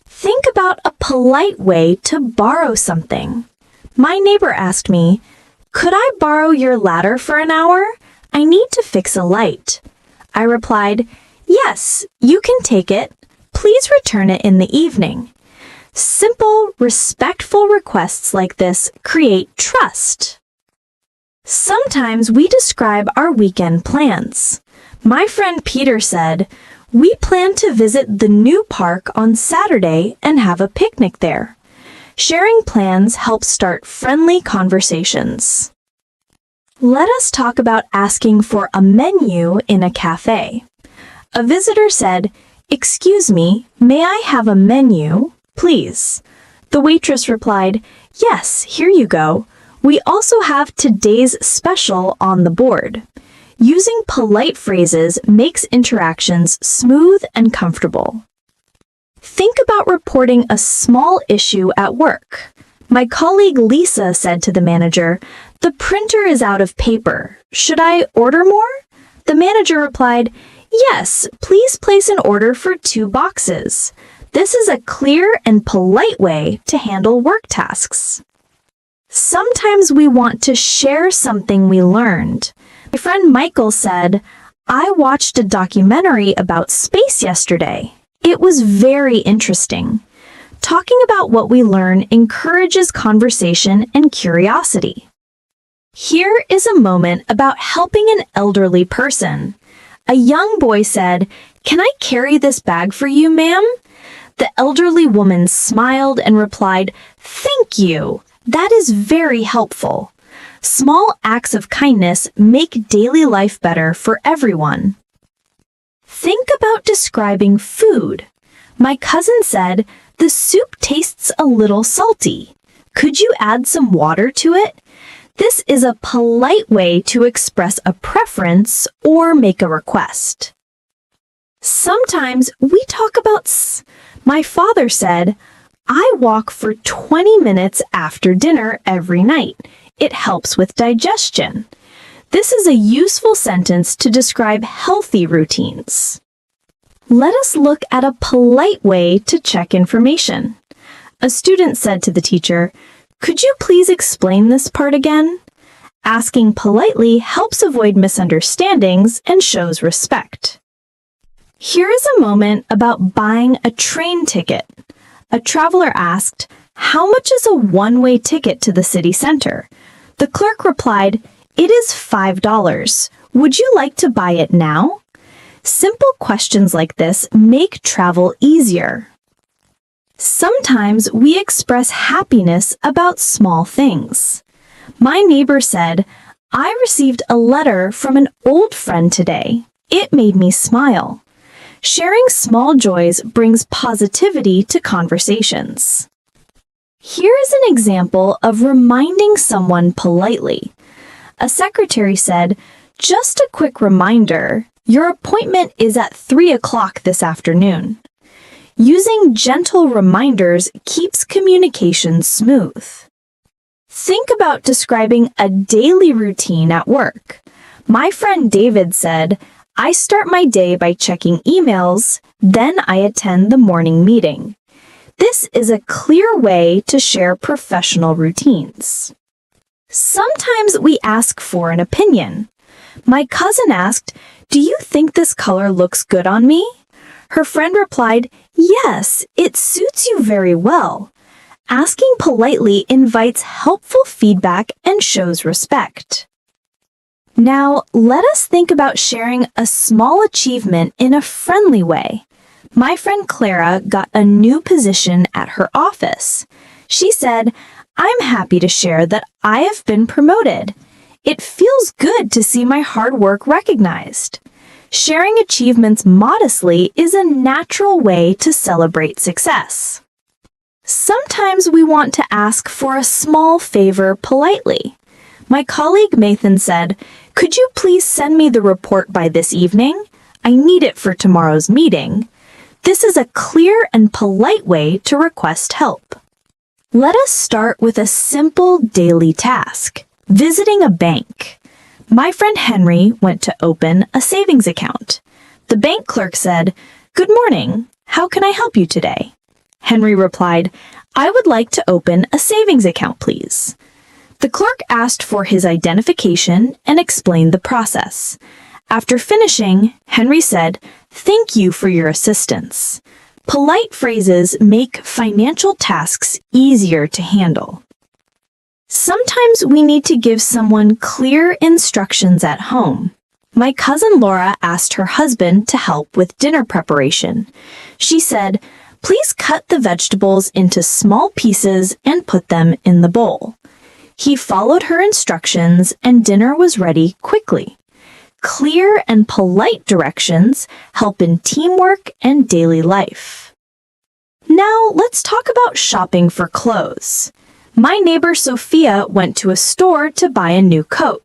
Think about a polite way to borrow something. My neighbor asked me, "Could I borrow your ladder for an hour? I need to fix a light." I replied, "Yes, you can take it. Please return it in the evening." Simple, respectful requests like this create trust. Sometimes we describe our weekend plans. My friend Peter said, "We plan to visit the new park on Saturday and have a picnic there." Sharing plans helps start friendly conversations. Let us talk about asking for a menu in a cafe. A visitor said, "Excuse me, may I have a menu, please?" The waitress replied, "Yes, here you go. We also have today's special on the board." Using polite phrases makes interactions smooth and comfortable. Think about reporting a small issue at work. My colleague Lisa said to the manager, "The printer is out of paper. Should I order more?" The manager replied, "Yes, please place an order for 2 boxes." This is a clear and polite way to handle work tasks. Sometimes we want to share something we learned. My friend Michael said, "I watched a documentary about space yesterday. It was very interesting." Talking about what we learn encourages conversation and curiosity. Here is a moment about helping an elderly person. A young boy said, "Can I carry this bag for you, ma'am?" The elderly woman smiled and replied, "Thank you. That is very helpful." Small acts of kindness make daily life better for everyone. Think about describing food. My cousin said, "The soup tastes a little salty. Could you add some water to it?" This is a polite way to express a preference or make a request. Sometimes we talk about My father said, "I walk for 20 minutes after dinner every night. It helps with digestion." This is a useful sentence to describe healthy routines. Let us look at a polite way to check information. A student said to the teacher, "Could you please explain this part again?" Asking politely helps avoid misunderstandings and shows respect. Here is a moment about buying a train ticket. A traveler asked, "How much is a one-way ticket to the city center?" The clerk replied, "It is $5. Would you like to buy it now?" Simple questions like this make travel easier. Sometimes we express happiness about small things. My neighbor said, "I received a letter from an old friend today. It made me smile." Sharing small joys brings positivity to conversations. Here is an example of reminding someone politely. A secretary said, "Just a quick reminder, your appointment is at 3 o'clock this afternoon." Using gentle reminders keeps communication smooth. Think about describing a daily routine at work. My friend David said, "I start my day by checking emails, then I attend the morning meeting." This is a clear way to share professional routines. Sometimes we ask for an opinion. My cousin asked, "Do you think this color looks good on me?" Her friend replied, "Yes, it suits you very well." Asking politely invites helpful feedback and shows respect. Now, let us think about sharing a small achievement in a friendly way. My friend Clara got a new position at her office. She said, "I'm happy to share that I have been promoted. It feels good to see my hard work recognized." Sharing achievements modestly is a natural way to celebrate success. Sometimes we want to ask for a small favor politely. My colleague Mathan said, "Could you please send me the report by this evening? I need it for tomorrow's meeting." This is a clear and polite way to request help. Let us start with a simple daily task, visiting a bank. My friend Henry went to open a savings account. The bank clerk said, "Good morning. How can I help you today?" Henry replied, "I would like to open a savings account, please." The clerk asked for his identification and explained the process. After finishing, Henry said, "Thank you for your assistance." Polite phrases make financial tasks easier to handle. Sometimes we need to give someone clear instructions at home. My cousin Laura asked her husband to help with dinner preparation. She said, "Please cut the vegetables into small pieces and put them in the bowl." He followed her instructions and dinner was ready quickly. Clear and polite directions help in teamwork and daily life. Now let's talk about shopping for clothes. My neighbor Sophia went to a store to buy a new coat.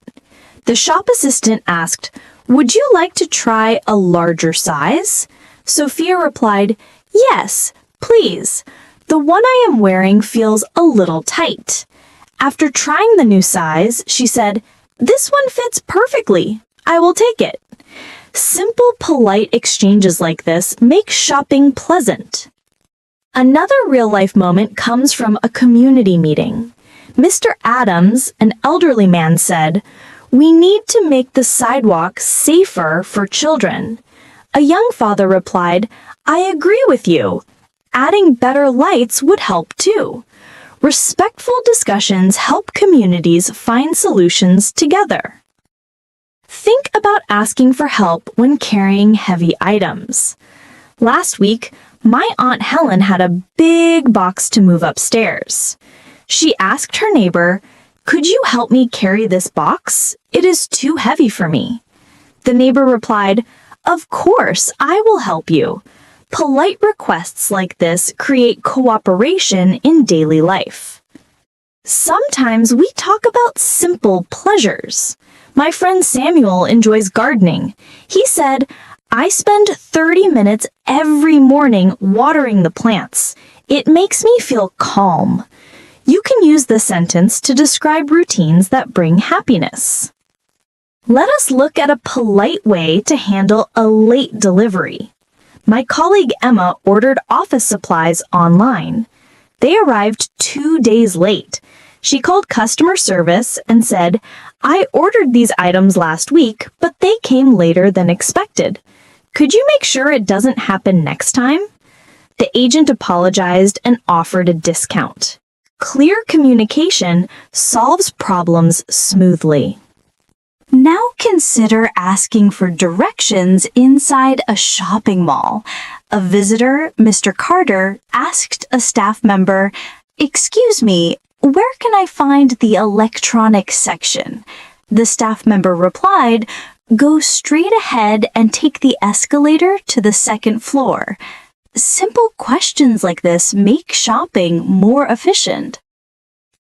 The shop assistant asked, "Would you like to try a larger size?" Sophia replied, "Yes, please. The one I am wearing feels a little tight." After trying the new size, she said, "This one fits perfectly. I will take it." Simple, polite exchanges like this make shopping pleasant. Another real-life moment comes from a community meeting. Mr. Adams, an elderly man, said, "We need to make the sidewalk safer for children." A young father replied, "I agree with you. Adding better lights would help too." Respectful discussions help communities find solutions together. Think about asking for help when carrying heavy items. Last week, my Aunt Helen had a big box to move upstairs. She asked her neighbor, "Could you help me carry this box? It is too heavy for me." The neighbor replied, "Of course, I will help you." Polite requests like this create cooperation in daily life. Sometimes we talk about simple pleasures. My friend Samuel enjoys gardening. He said, "I spend 30 minutes every morning watering the plants. It makes me feel calm." You can use this sentence to describe routines that bring happiness. Let us look at a polite way to handle a late delivery. My colleague Emma ordered office supplies online. They arrived 2 days late. She called customer service and said, "I ordered these items last week, but they came later than expected. Could you make sure it doesn't happen next time?" The agent apologized and offered a discount. Clear communication solves problems smoothly. Now consider asking for directions inside a shopping mall. A visitor, Mr. Carter, asked a staff member, "Excuse me, where can I find the electronics section?" The staff member replied, "Go straight ahead and take the escalator to the second floor." Simple questions like this make shopping more efficient.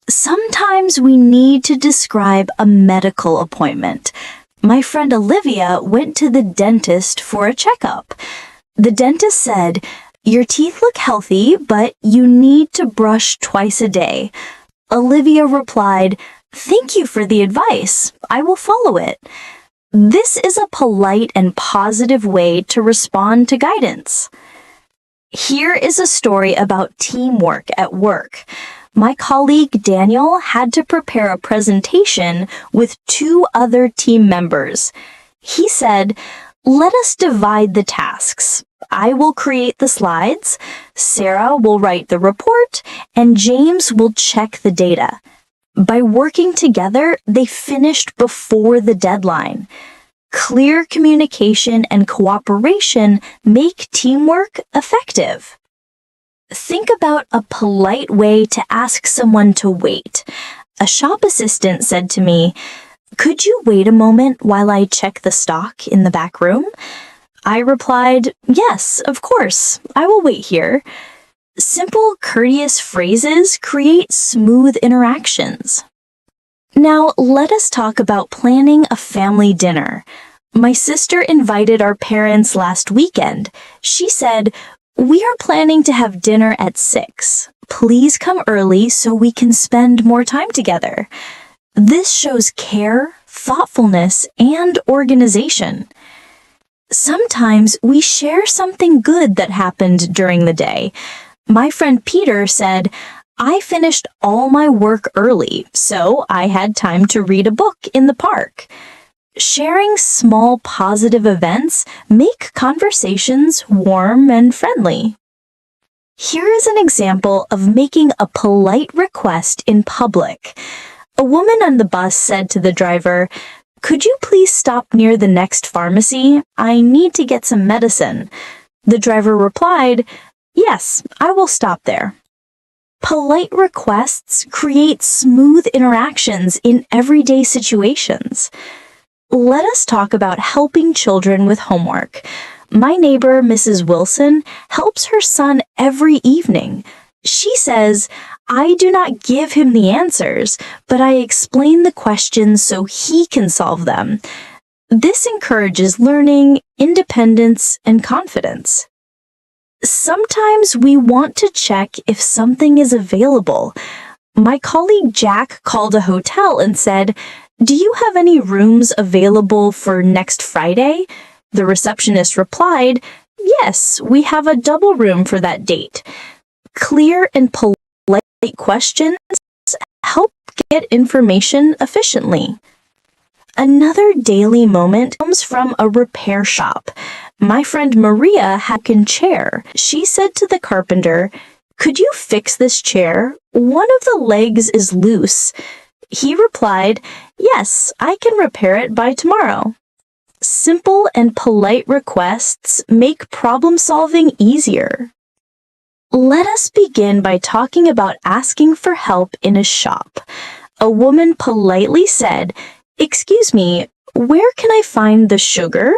Sometimes we need to describe a medical appointment. My friend Olivia went to the dentist for a checkup. The dentist said, "Your teeth look healthy, but you need to brush twice a day." Olivia replied, "Thank you for the advice. I will follow it." This is a polite and positive way to respond to guidance. Here is a story about teamwork at work. My colleague Daniel had to prepare a presentation with 2 other team members. He said, "Let us divide the tasks. I will create the slides, Sarah will write the report, and James will check the data." By working together, they finished before the deadline. Clear communication and cooperation make teamwork effective. Think about a polite way to ask someone to wait. A shop assistant said to me, "Could you wait a moment while I check the stock in the back room?" I replied, "Yes, of course, I will wait here." Simple, courteous phrases create smooth interactions. Now, let us talk about planning a family dinner. My sister invited our parents last weekend. She said, "We are planning to have dinner at 6. Please come early so we can spend more time together." This shows care, thoughtfulness, and organization. Sometimes we share something good that happened during the day. My friend Peter said, "I finished all my work early, so I had time to read a book in the park." Sharing small positive events make conversations warm and friendly. Here is an example of making a polite request in public. A woman on the bus said to the driver, "Could you please stop near the next pharmacy? I need to get some medicine." The driver replied, "Yes, I will stop there." Polite requests create smooth interactions in everyday situations. Let us talk about helping children with homework. My neighbor, Mrs. Wilson, helps her son every evening. She says, "I do not give him the answers, but I explain the questions so he can solve them." This encourages learning, independence, and confidence. Sometimes we want to check if something is available. My colleague Jack called a hotel and said, "Do you have any rooms available for next Friday?" The receptionist replied, "Yes, we have a double room for that date." Clear and polite questions help get information efficiently. Another daily moment comes from a repair shop. My friend Maria had a broken chair. She said to the carpenter, "Could you fix this chair? One of the legs is loose." He replied, "Yes, I can repair it by tomorrow." Simple and polite requests make problem solving easier. Let us begin by talking about asking for help in a shop. A woman politely said, "Excuse me, where can I find the sugar?"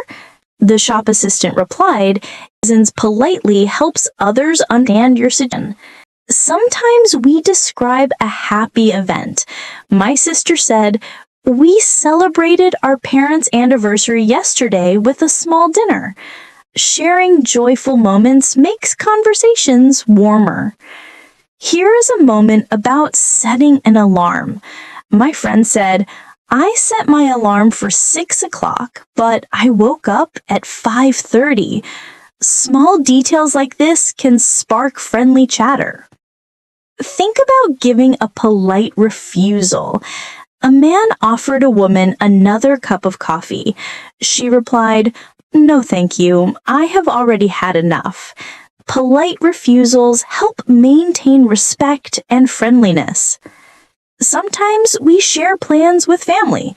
The shop assistant replied, "Presence politely helps others understand your suggestion." Sometimes we describe a happy event. My sister said, "We celebrated our parents' anniversary yesterday with a small dinner." Sharing joyful moments makes conversations warmer. Here is a moment about setting an alarm. My friend said, "I set my alarm for 6 o'clock, but I woke up at 5:30. Small details like this can spark friendly chatter. Think about giving a polite refusal. A man offered a woman another cup of coffee. She replied, "No, thank you. I have already had enough." Polite refusals help maintain respect and friendliness. Sometimes we share plans with family.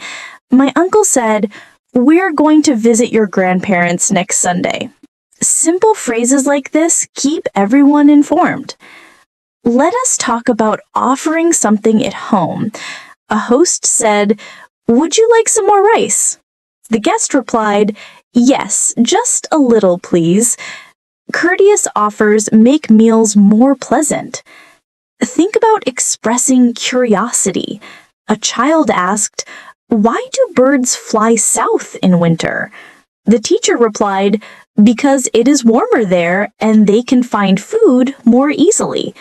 My uncle said, "We're going to visit your grandparents next Sunday." Simple phrases like this keep everyone informed. Let us talk about offering something at home. A host said, "Would you like some more rice?" The guest replied, "Yes, just a little, please." Courteous offers make meals more pleasant. Think about expressing curiosity. A child asked, "Why do birds fly south in winter?" The teacher replied, "Because it is warmer there and they can find food more easily."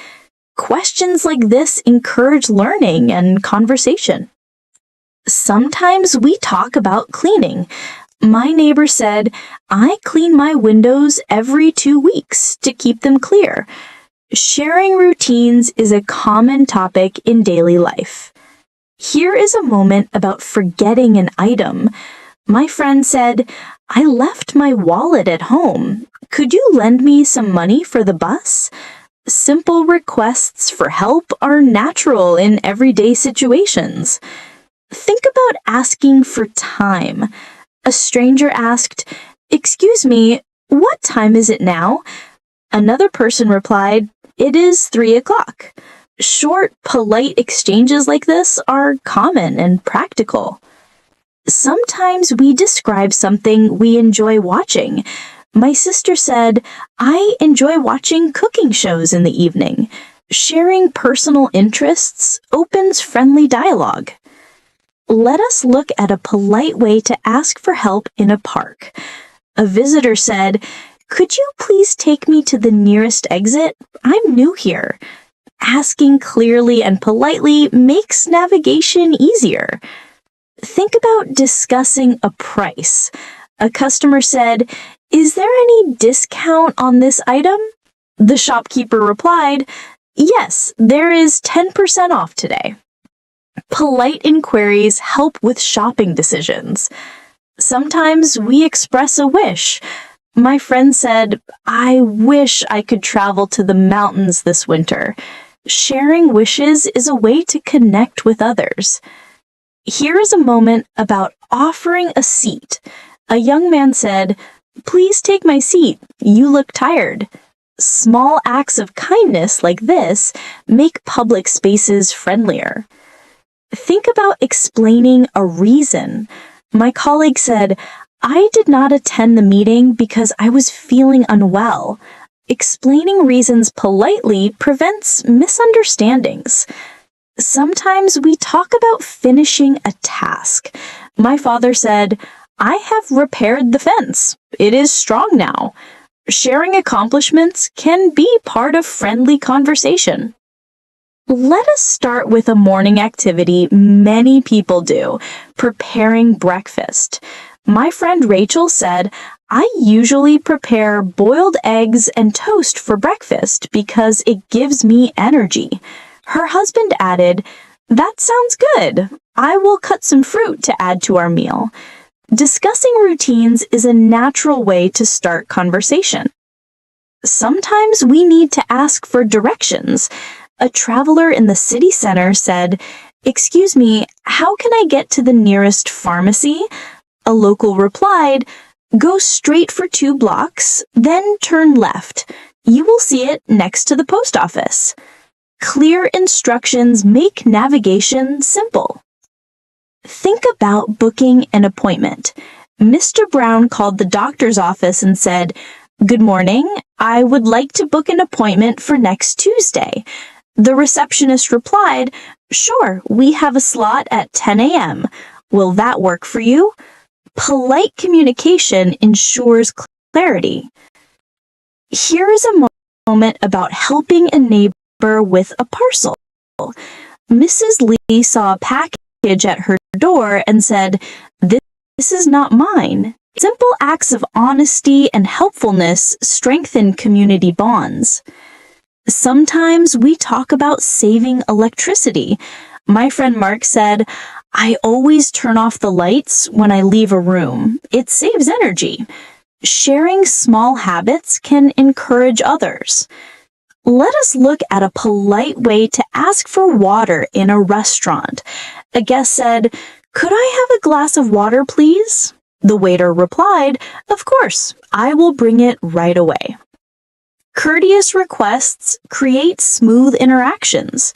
Questions like this encourage learning and conversation. Sometimes we talk about cleaning. My neighbor said, "I clean my windows every 2 weeks to keep them clear." Sharing routines is a common topic in daily life. Here is a moment about forgetting an item. My friend said, "I left my wallet at home. Could you lend me some money for the bus?" Simple requests for help are natural in everyday situations. Think about asking for time. A stranger asked, "Excuse me, what time is it now?" Another person replied, "It is 3 o'clock." Short, polite exchanges like this are common and practical. Sometimes we describe something we enjoy watching. My sister said, "I enjoy watching cooking shows in the evening." Sharing personal interests opens friendly dialogue. Let us look at a polite way to ask for help in a park. A visitor said, "Could you please take me to the nearest exit? I'm new here." Asking clearly and politely makes navigation easier. Think about discussing a price. A customer said, "Is there any discount on this item?" The shopkeeper replied, "Yes, there is 10% off today." Polite inquiries help with shopping decisions. Sometimes we express a wish. My friend said, "I wish I could travel to the mountains this winter." Sharing wishes is a way to connect with others. Here is a moment about offering a seat. A young man said, "Please take my seat. You look tired." Small acts of kindness like this make public spaces friendlier. Think about explaining a reason. My colleague said, "I did not attend the meeting because I was feeling unwell." Explaining reasons politely prevents misunderstandings. Sometimes we talk about finishing a task. My father said, "I have repaired the fence. It is strong now." Sharing accomplishments can be part of friendly conversation. Let us start with a morning activity many people do, preparing breakfast. My friend Rachel said, "I usually prepare boiled eggs and toast for breakfast because it gives me energy." Her husband added, "That sounds good. I will cut some fruit to add to our meal." Discussing routines is a natural way to start conversation. Sometimes we need to ask for directions. A traveler in the city center said, "Excuse me, how can I get to the nearest pharmacy?" A local replied, "Go straight for 2 blocks, then turn left. You will see it next to the post office." Clear instructions make navigation simple. Think about booking an appointment. Mr. Brown called the doctor's office and said, "Good morning, I would like to book an appointment for next Tuesday." The receptionist replied, "Sure, we have a slot at 10 a.m. Will that work for you?" Polite communication ensures clarity. Here is a moment about helping a neighbor with a parcel. Mrs. Lee saw a package at her door and said, "This is not mine." Simple acts of honesty and helpfulness strengthen community bonds. Sometimes we talk about saving electricity. My friend Mark said, "I always turn off the lights when I leave a room. It saves energy." Sharing small habits can encourage others. Let us look at a polite way to ask for water in a restaurant. A guest said, "Could I have a glass of water, please?" The waiter replied, "Of course, I will bring it right away." Courteous requests create smooth interactions.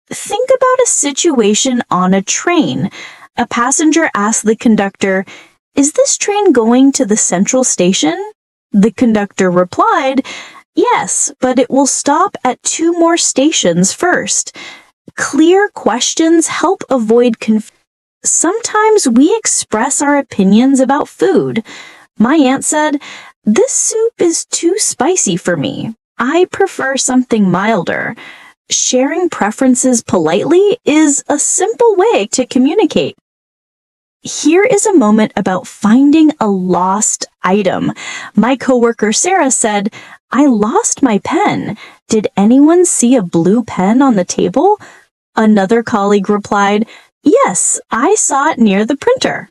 Think about a situation on a train. A passenger asked the conductor, "Is this train going to the central station?" The conductor replied, "Yes, but it will stop at 2 more stations first." Clear questions help avoid confusion. Sometimes we express our opinions about food. My aunt said, "This soup is too spicy for me. I prefer something milder." Sharing preferences politely is a simple way to communicate. Here is a moment about finding a lost item. My coworker Sarah said, "I lost my pen. Did anyone see a blue pen on the table?" Another colleague replied, "Yes, I saw it near the printer."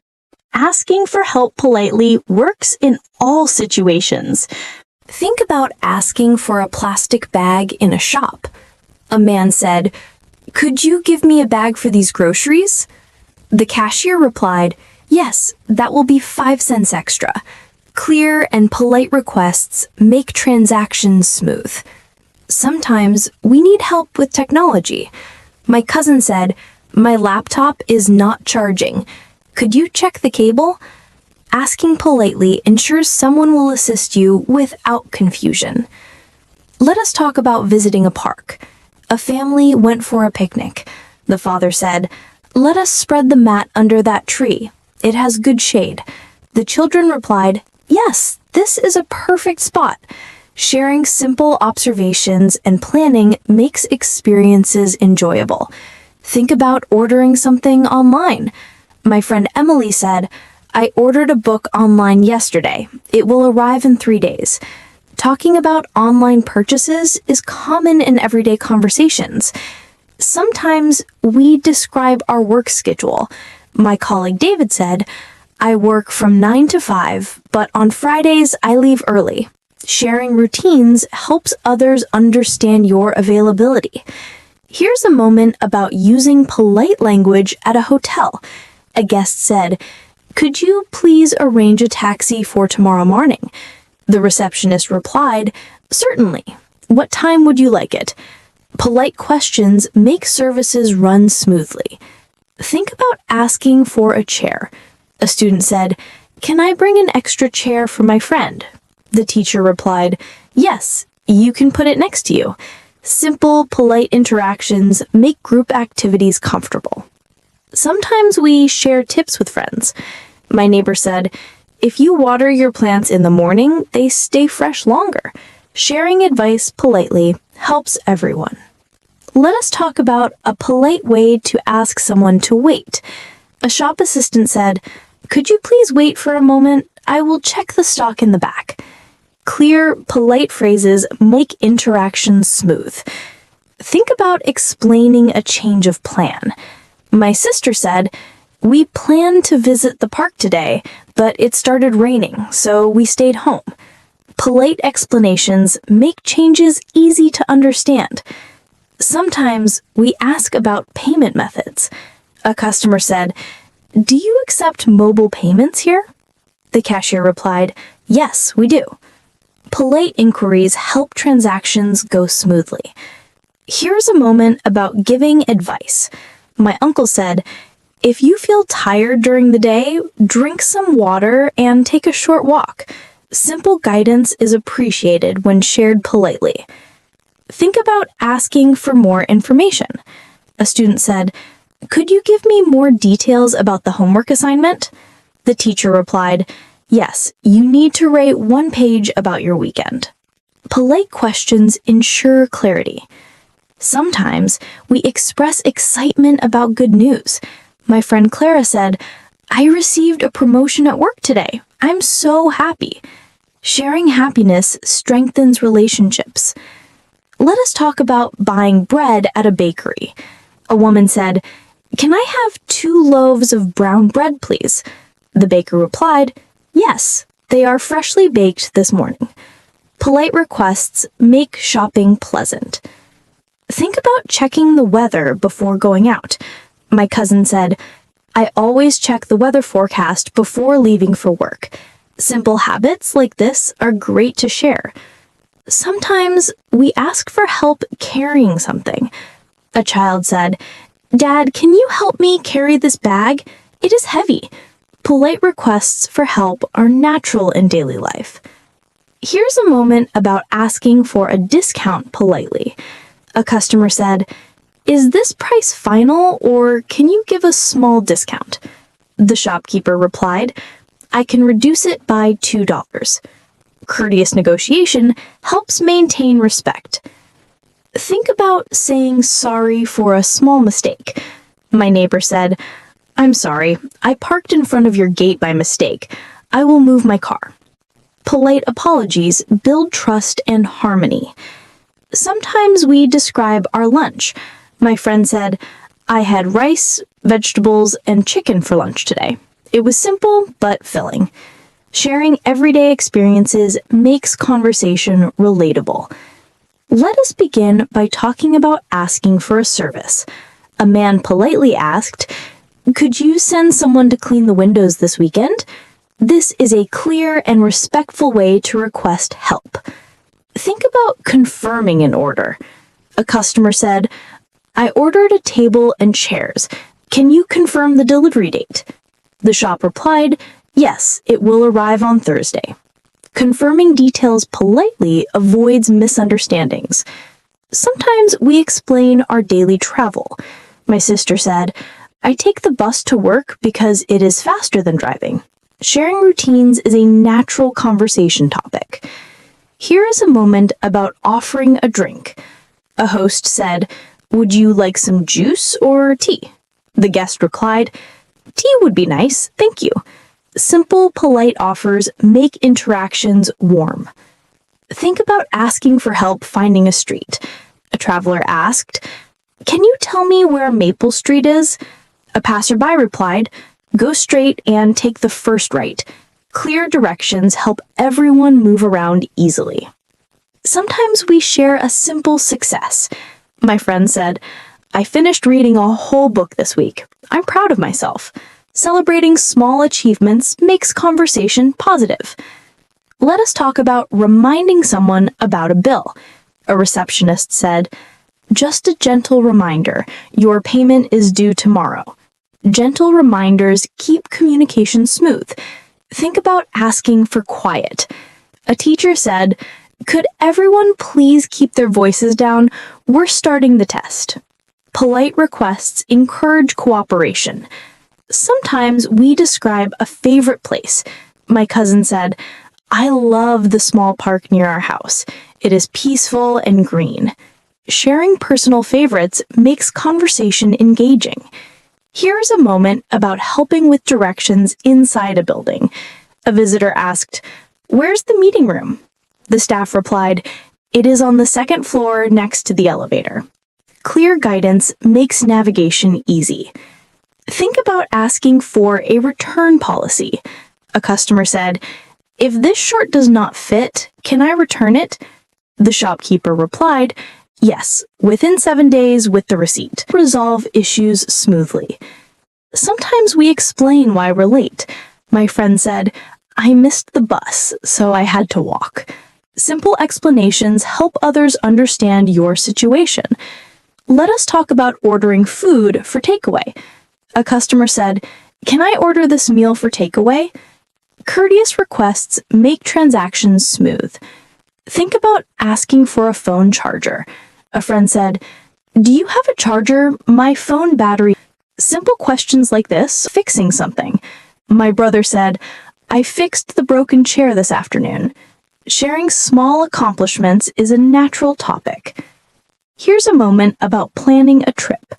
Asking for help politely works in all situations. Think about asking for a plastic bag in a shop. A man said, "Could you give me a bag for these groceries?" The cashier replied, "Yes, that will be 5 cents extra." Clear and polite requests make transactions smooth. Sometimes we need help with technology. My cousin said, "My laptop is not charging. Could you check the cable?" Asking politely ensures someone will assist you without confusion. Let us talk about visiting a park. A family went for a picnic. The father said, "Let us spread the mat under that tree. It has good shade." The children replied, "Yes, this is a perfect spot." Sharing simple observations and planning makes experiences enjoyable. Think about ordering something online. My friend Emily said, "I ordered a book online yesterday. It will arrive in 3 days." Talking about online purchases is common in everyday conversations. Sometimes we describe our work schedule. My colleague David said, "I work from 9 to 5, but on Fridays I leave early." Sharing routines helps others understand your availability. Here's a moment about using polite language at a hotel. A guest said, "Could you please arrange a taxi for tomorrow morning?" The receptionist replied, "Certainly. What time would you like it?" Polite questions make services run smoothly. Think about asking for a chair. A student said, "Can I bring an extra chair for my friend?" The teacher replied, "Yes, you can put it next to you." Simple, polite interactions make group activities comfortable. Sometimes we share tips with friends. My neighbor said, "If you water your plants in the morning, they stay fresh longer." Sharing advice politely helps everyone. Let us talk about a polite way to ask someone to wait. A shop assistant said, "Could you please wait for a moment? I will check the stock in the back." Clear, polite phrases make interactions smooth. Think about explaining a change of plan. My sister said, "We planned to visit the park today, but it started raining, so we stayed home." Polite explanations make changes easy to understand. Sometimes we ask about payment methods. A customer said, "Do you accept mobile payments here?" The cashier replied, "Yes, we do." Polite inquiries help transactions go smoothly. Here's a moment about giving advice. My uncle said, "If you feel tired during the day, drink some water and take a short walk." Simple guidance is appreciated when shared politely. Think about asking for more information. A student said, "Could you give me more details about the homework assignment?" The teacher replied, "Yes, you need to write 1 page about your weekend." Polite questions ensure clarity. Sometimes we express excitement about good news. My friend Clara said, "I received a promotion at work today. I'm so happy." Sharing happiness strengthens relationships. Let us talk about buying bread at a bakery. A woman said, "Can I have 2 loaves of brown bread, please?" The baker replied, "Yes, they are freshly baked this morning." Polite requests make shopping pleasant. Think about checking the weather before going out. My cousin said, "I always check the weather forecast before leaving for work." Simple habits like this are great to share. Sometimes we ask for help carrying something. A child said, "Dad, can you help me carry this bag? It is heavy." Polite requests for help are natural in daily life. Here's a moment about asking for a discount politely. A customer said, "Is this price final, or can you give a small discount?" The shopkeeper replied, "I can reduce it by $2. Courteous negotiation helps maintain respect. Think about saying sorry for a small mistake. My neighbor said, "I'm sorry, I parked in front of your gate by mistake. I will move my car." Polite apologies build trust and harmony. Sometimes we describe our lunch. My friend said, "I had rice, vegetables, and chicken for lunch today. It was simple but filling." Sharing everyday experiences makes conversation relatable. Let us begin by talking about asking for a service. A man politely asked, "Could you send someone to clean the windows this weekend?" This is a clear and respectful way to request help. Think about confirming an order. A customer said, "I ordered a table and chairs. Can you confirm the delivery date?" The shop replied, "Yes, it will arrive on Thursday." Confirming details politely avoids misunderstandings. Sometimes we explain our daily travel. My sister said, "I take the bus to work because it is faster than driving." Sharing routines is a natural conversation topic. Here is a moment about offering a drink. A host said, "Would you like some juice or tea?" The guest replied, "Tea would be nice, thank you." Simple, polite offers make interactions warm. Think about asking for help finding a street. A traveler asked, "Can you tell me where Maple Street is?" A passerby replied, "Go straight and take the first right." Clear directions help everyone move around easily. Sometimes we share a simple success. My friend said, "I finished reading a whole book this week. I'm proud of myself." Celebrating small achievements makes conversation positive. Let us talk about reminding someone about a bill. A receptionist said, "Just a gentle reminder, your payment is due tomorrow." Gentle reminders keep communication smooth. Think about asking for quiet. A teacher said, "Could everyone please keep their voices down? We're starting the test." Polite requests encourage cooperation. Sometimes we describe a favorite place. My cousin said, "I love the small park near our house. It is peaceful and green." Sharing personal favorites makes conversation engaging. Here is a moment about helping with directions inside a building. A visitor asked, "Where's the meeting room?" The staff replied, "It is on the second floor next to the elevator." Clear guidance makes navigation easy. Think about asking for a return policy. A customer said, "If this shirt does not fit, can I return it?" The shopkeeper replied, "Yes, within 7 days with the receipt." Resolve issues smoothly. Sometimes we explain why we're late. My friend said, "I missed the bus, so I had to walk." Simple explanations help others understand your situation. Let us talk about ordering food for takeaway. A customer said, "Can I order this meal for takeaway?" Courteous requests make transactions smooth. Think about asking for a phone charger. A friend said, "Do you have a charger? My phone battery." Simple questions like this, fixing something. My brother said, "I fixed the broken chair this afternoon." Sharing small accomplishments is a natural topic. Here's a moment about planning a trip.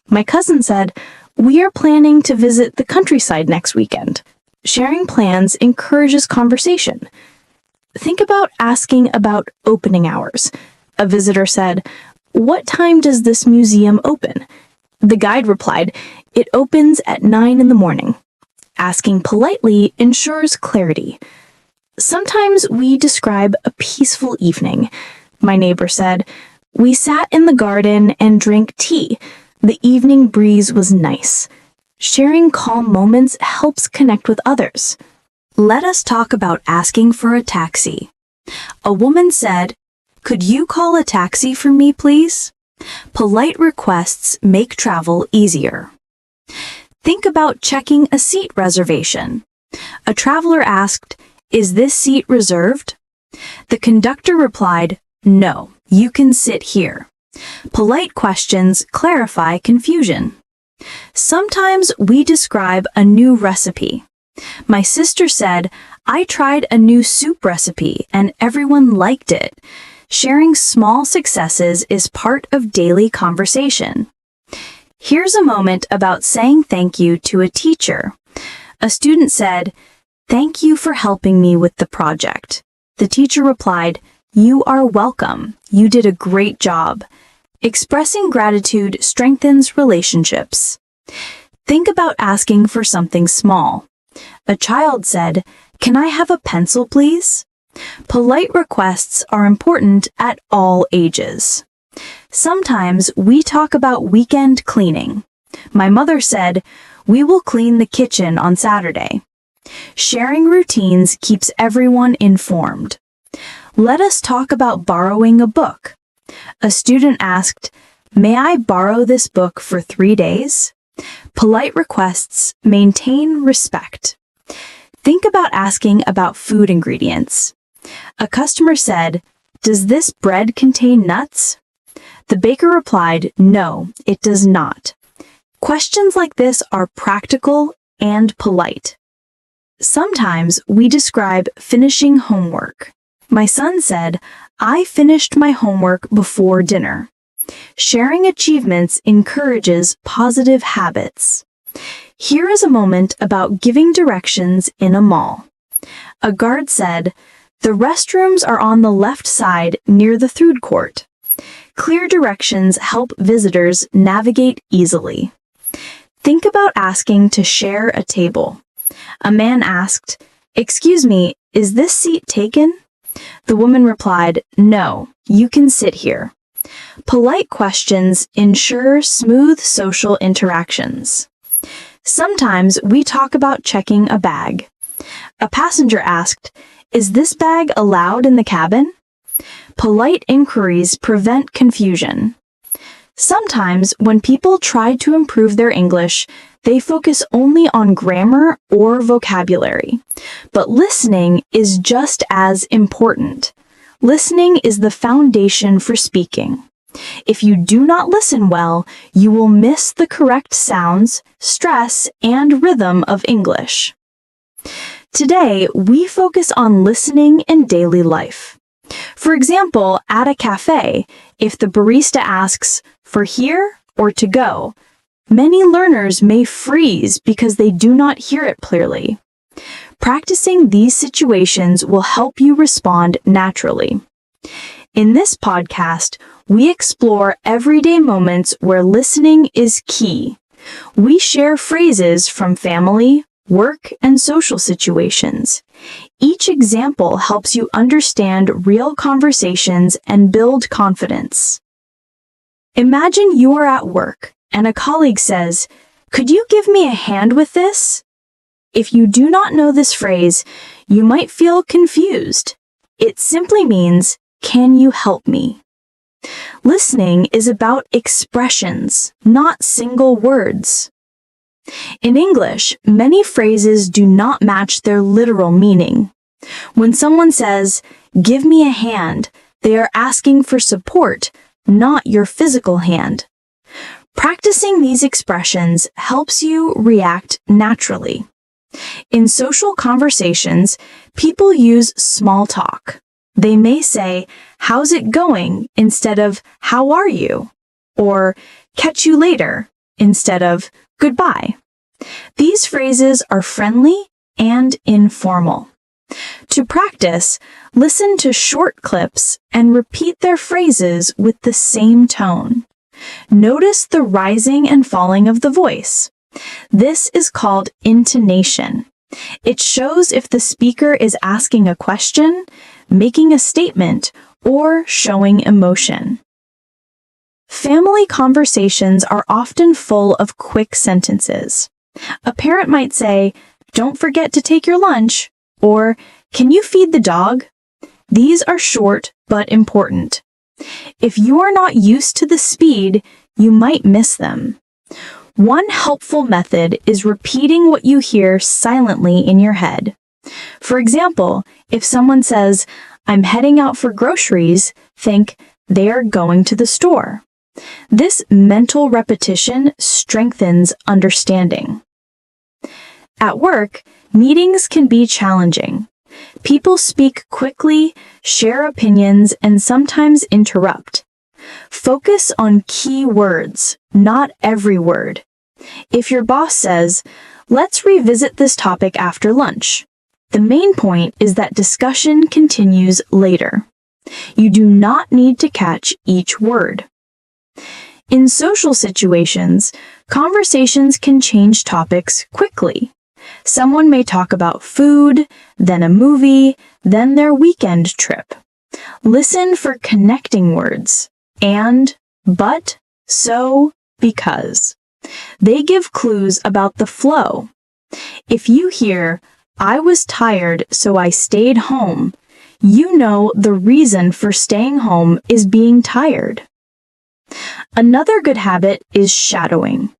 My cousin said, "We are planning to visit the countryside next weekend." Sharing plans encourages conversation. Think about asking about opening hours. A visitor said, "What time does this museum open?" The guide replied, "It opens at 9 in the morning." Asking politely ensures clarity. Sometimes we describe a peaceful evening. My neighbor said, "We sat in the garden and drank tea. The evening breeze was nice." Sharing calm moments helps connect with others. Let us talk about asking for a taxi. A woman said, "Could you call a taxi for me, please?" Polite requests make travel easier. Think about checking a seat reservation. A traveler asked, "Is this seat reserved?" The conductor replied, "No, you can sit here." Polite questions clarify confusion. Sometimes we describe a new recipe. My sister said, "I tried a new soup recipe and everyone liked it." Sharing small successes is part of daily conversation. Here's a moment about saying thank you to a teacher. A student said, "Thank you for helping me with the project." The teacher replied, "You are welcome. You did a great job." Expressing gratitude strengthens relationships. Think about asking for something small. A child said, "Can I have a pencil, please?" Polite requests are important at all ages. Sometimes we talk about weekend cleaning. My mother said, "We will clean the kitchen on Saturday." Sharing routines keeps everyone informed. Let us talk about borrowing a book. A student asked, "May I borrow this book for 3 days?" Polite requests maintain respect. Think about asking about food ingredients. A customer said, "Does this bread contain nuts?" The baker replied, "No, it does not." Questions like this are practical and polite. Sometimes we describe finishing homework. My son said, "I finished my homework before dinner." Sharing achievements encourages positive habits. Here is a moment about giving directions in a mall. A guard said, "The restrooms are on the left side near the food court." Clear directions help visitors navigate easily. Think about asking to share a table. A man asked, "Excuse me, is this seat taken?" The woman replied, "No, you can sit here." Polite questions ensure smooth social interactions. Sometimes we talk about checking a bag. A passenger asked, "Is this bag allowed in the cabin?" Polite inquiries prevent confusion. Sometimes when people try to improve their English, they focus only on grammar or vocabulary. But listening is just as important. Listening is the foundation for speaking. If you do not listen well, you will miss the correct sounds, stress, and rhythm of English. Today, we focus on listening in daily life. For example, at a cafe, if the barista asks, "For here or to go?" many learners may freeze because they do not hear it clearly. Practicing these situations will help you respond naturally. In this podcast, we explore everyday moments where listening is key. We share phrases from family, work, and social situations. Each example helps you understand real conversations and build confidence. Imagine you are at work and a colleague says, "Could you give me a hand with this?" If you do not know this phrase, you might feel confused. It simply means, "Can you help me?" Listening is about expressions, not single words. In English, many phrases do not match their literal meaning. When someone says, "Give me a hand," they are asking for support, not your physical hand. Practicing these expressions helps you react naturally. In social conversations, people use small talk. They may say, "How's it going?" instead of "How are you?" or "Catch you later" instead of "Goodbye." These phrases are friendly and informal. To practice, listen to short clips and repeat their phrases with the same tone. Notice the rising and falling of the voice. This is called intonation. It shows if the speaker is asking a question, making a statement, or showing emotion. Family conversations are often full of quick sentences. A parent might say, "Don't forget to take your lunch," or "Can you feed the dog?" These are short but important. If you are not used to the speed, you might miss them. One helpful method is repeating what you hear silently in your head. For example, if someone says, "I'm heading out for groceries," think, "They are going to the store." This mental repetition strengthens understanding. At work, meetings can be challenging. People speak quickly, share opinions, and sometimes interrupt. Focus on key words, not every word. If your boss says, "Let's revisit this topic after lunch," the main point is that discussion continues later. You do not need to catch each word. In social situations, conversations can change topics quickly. Someone may talk about food, then a movie, then their weekend trip. Listen for connecting words and, but, so, because. They give clues about the flow. If you hear, I was tired, so I stayed home, you know the reason for staying home is being tired. Another good habit is shadowing.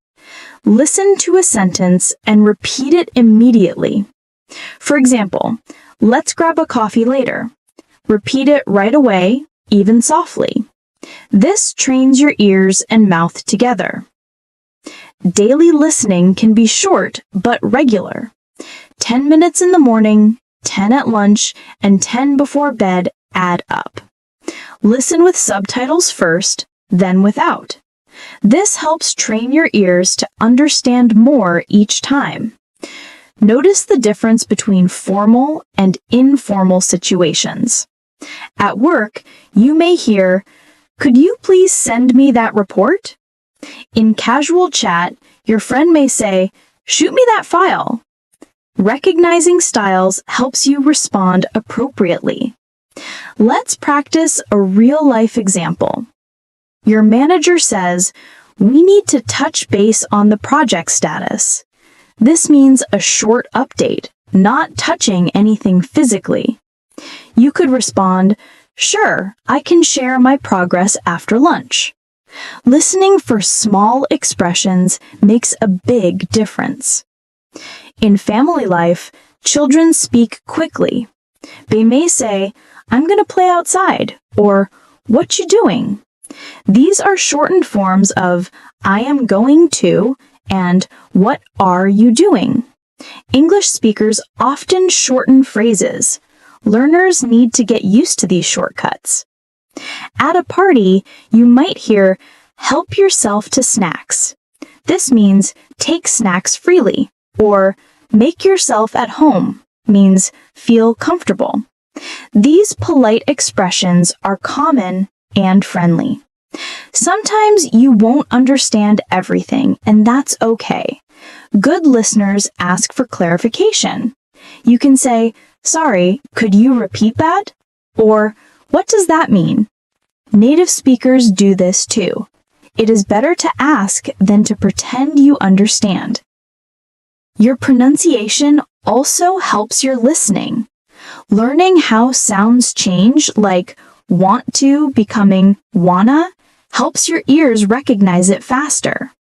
Listen to a sentence and repeat it immediately. For example, let's grab a coffee later. Repeat it right away, even softly. This trains your ears and mouth together. Daily listening can be short but regular. 10 minutes in the morning, 10 at lunch, and 10 before bed add up. Listen with subtitles first, then without. This helps train your ears to understand more each time. Notice the difference between formal and informal situations. At work, you may hear, "Could you please send me that report?" In casual chat, your friend may say, "Shoot me that file." Recognizing styles helps you respond appropriately. Let's practice a real-life example. Your manager says, "We need to touch base on the project status." This means a short update, not touching anything physically. You could respond, "Sure, I can share my progress after lunch." Listening for small expressions makes a big difference. In family life, children speak quickly. They may say, "I'm going to play outside," or "What you doing?" These are shortened forms of "I am going to" and "What are you doing?" English speakers often shorten phrases. Learners need to get used to these shortcuts. At a party, you might hear, "Help yourself to snacks." This means take snacks freely, or "make yourself at home" means feel comfortable. These polite expressions are common and friendly. Sometimes you won't understand everything, and that's okay. Good listeners ask for clarification. You can say, "Sorry, could you repeat that?" Or, "What does that mean?" Native speakers do this too. It is better to ask than to pretend you understand. Your pronunciation also helps your listening. Learning how sounds change, like want to becoming wanna, helps your ears recognize it faster.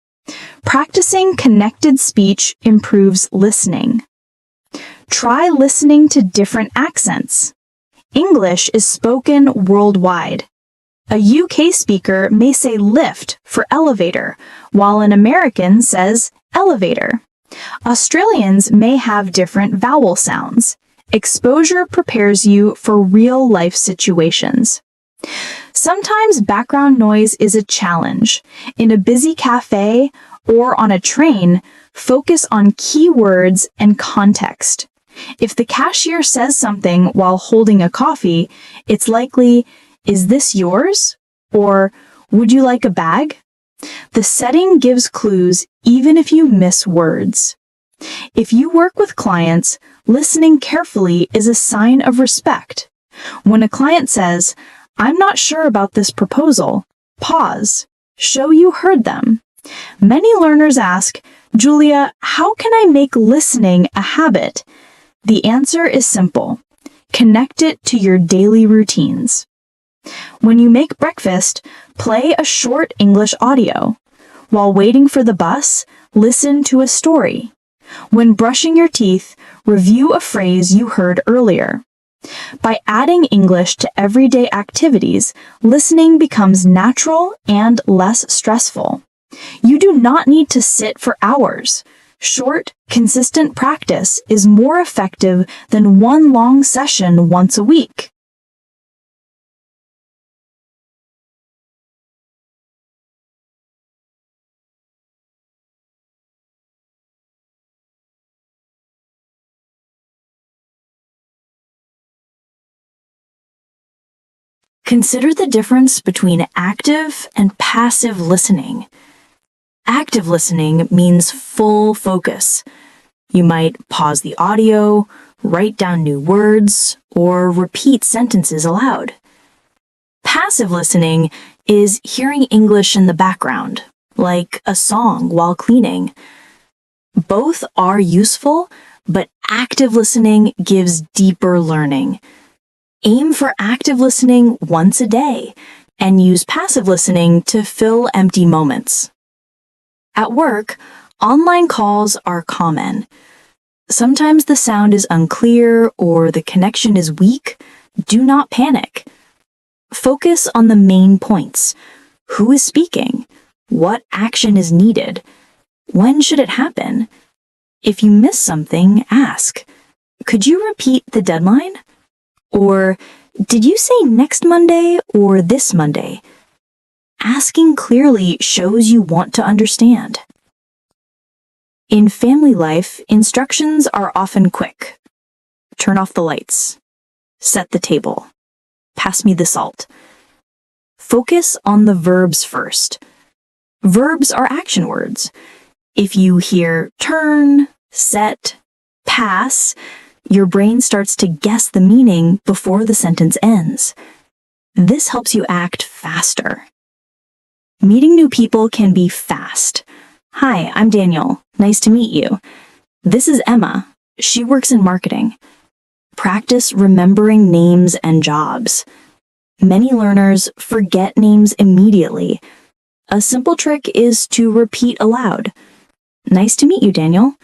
Practicing connected speech improves listening. Try listening to different accents. English is spoken worldwide. A UK speaker may say lift for elevator, while an American says elevator. Australians may have different vowel sounds. Exposure prepares you for real-life situations. Sometimes background noise is a challenge. In a busy cafe or on a train, focus on key words and context. If the cashier says something while holding a coffee, it's likely, "Is this yours?" or "Would you like a bag?" The setting gives clues even if you miss words. If you work with clients, listening carefully is a sign of respect. When a client says, "I'm not sure about this proposal," pause. Show you heard them. Many learners ask, "Julia, how can I make listening a habit?" The answer is simple. Connect it to your daily routines. When you make breakfast, play a short English audio. While waiting for the bus, listen to a story. When brushing your teeth, review a phrase you heard earlier. By adding English to everyday activities, listening becomes natural and less stressful. You do not need to sit for hours. Short, consistent practice is more effective than one long session once a week. Consider the difference between active and passive listening. Active listening means full focus. You might pause the audio, write down new words, or repeat sentences aloud. Passive listening is hearing English in the background, like a song while cleaning. Both are useful, but active listening gives deeper learning. Aim for active listening once a day and use passive listening to fill empty moments. At work, online calls are common. Sometimes the sound is unclear or the connection is weak. Do not panic. Focus on the main points. Who is speaking? What action is needed? When should it happen? If you miss something, ask, "Could you repeat the deadline?" Or, "Did you say next Monday or this Monday?" Asking clearly shows you want to understand. In family life, instructions are often quick. Turn off the lights. Set the table. Pass me the salt. Focus on the verbs first. Verbs are action words. If you hear turn, set, pass, your brain starts to guess the meaning before the sentence ends. This helps you act faster. Meeting new people can be fast. "Hi, I'm Daniel. Nice to meet you. This is Emma. She works in marketing." Practice remembering names and jobs. Many learners forget names immediately. A simple trick is to repeat aloud. "Nice to meet you, Daniel."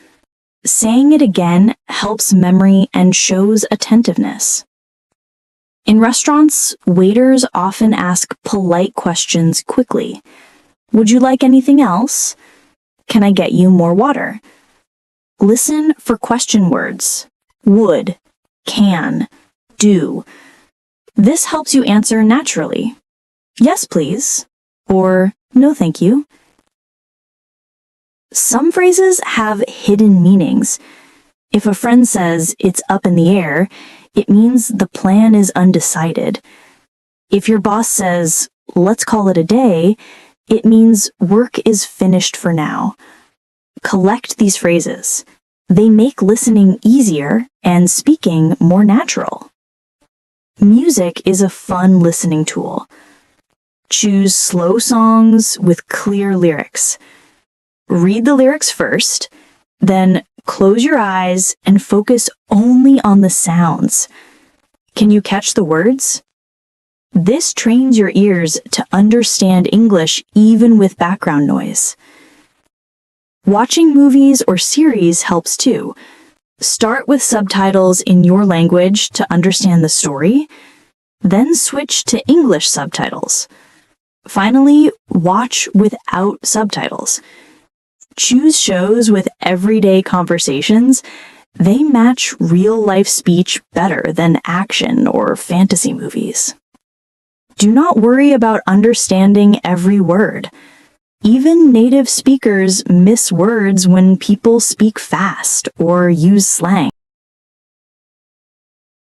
Saying it again helps memory and shows attentiveness. In restaurants, waiters often ask polite questions quickly. "Would you like anything else? Can I get you more water?" Listen for question words. Would, can, do. This helps you answer naturally. "Yes, please," or "No, thank you." Some phrases have hidden meanings. If a friend says it's up in the air, it means the plan is undecided. If your boss says, "Let's call it a day," it means work is finished for now. Collect these phrases. They make listening easier and speaking more natural. Music is a fun listening tool. Choose slow songs with clear lyrics. Read the lyrics first, then close your eyes and focus only on the sounds. Can you catch the words? This trains your ears to understand English even with background noise. Watching movies or series helps too. Start with subtitles in your language to understand the story, then switch to English subtitles. Finally, watch without subtitles. Choose shows with everyday conversations. They match real-life speech better than action or fantasy movies. Do not worry about understanding every word. Even native speakers miss words when people speak fast or use slang.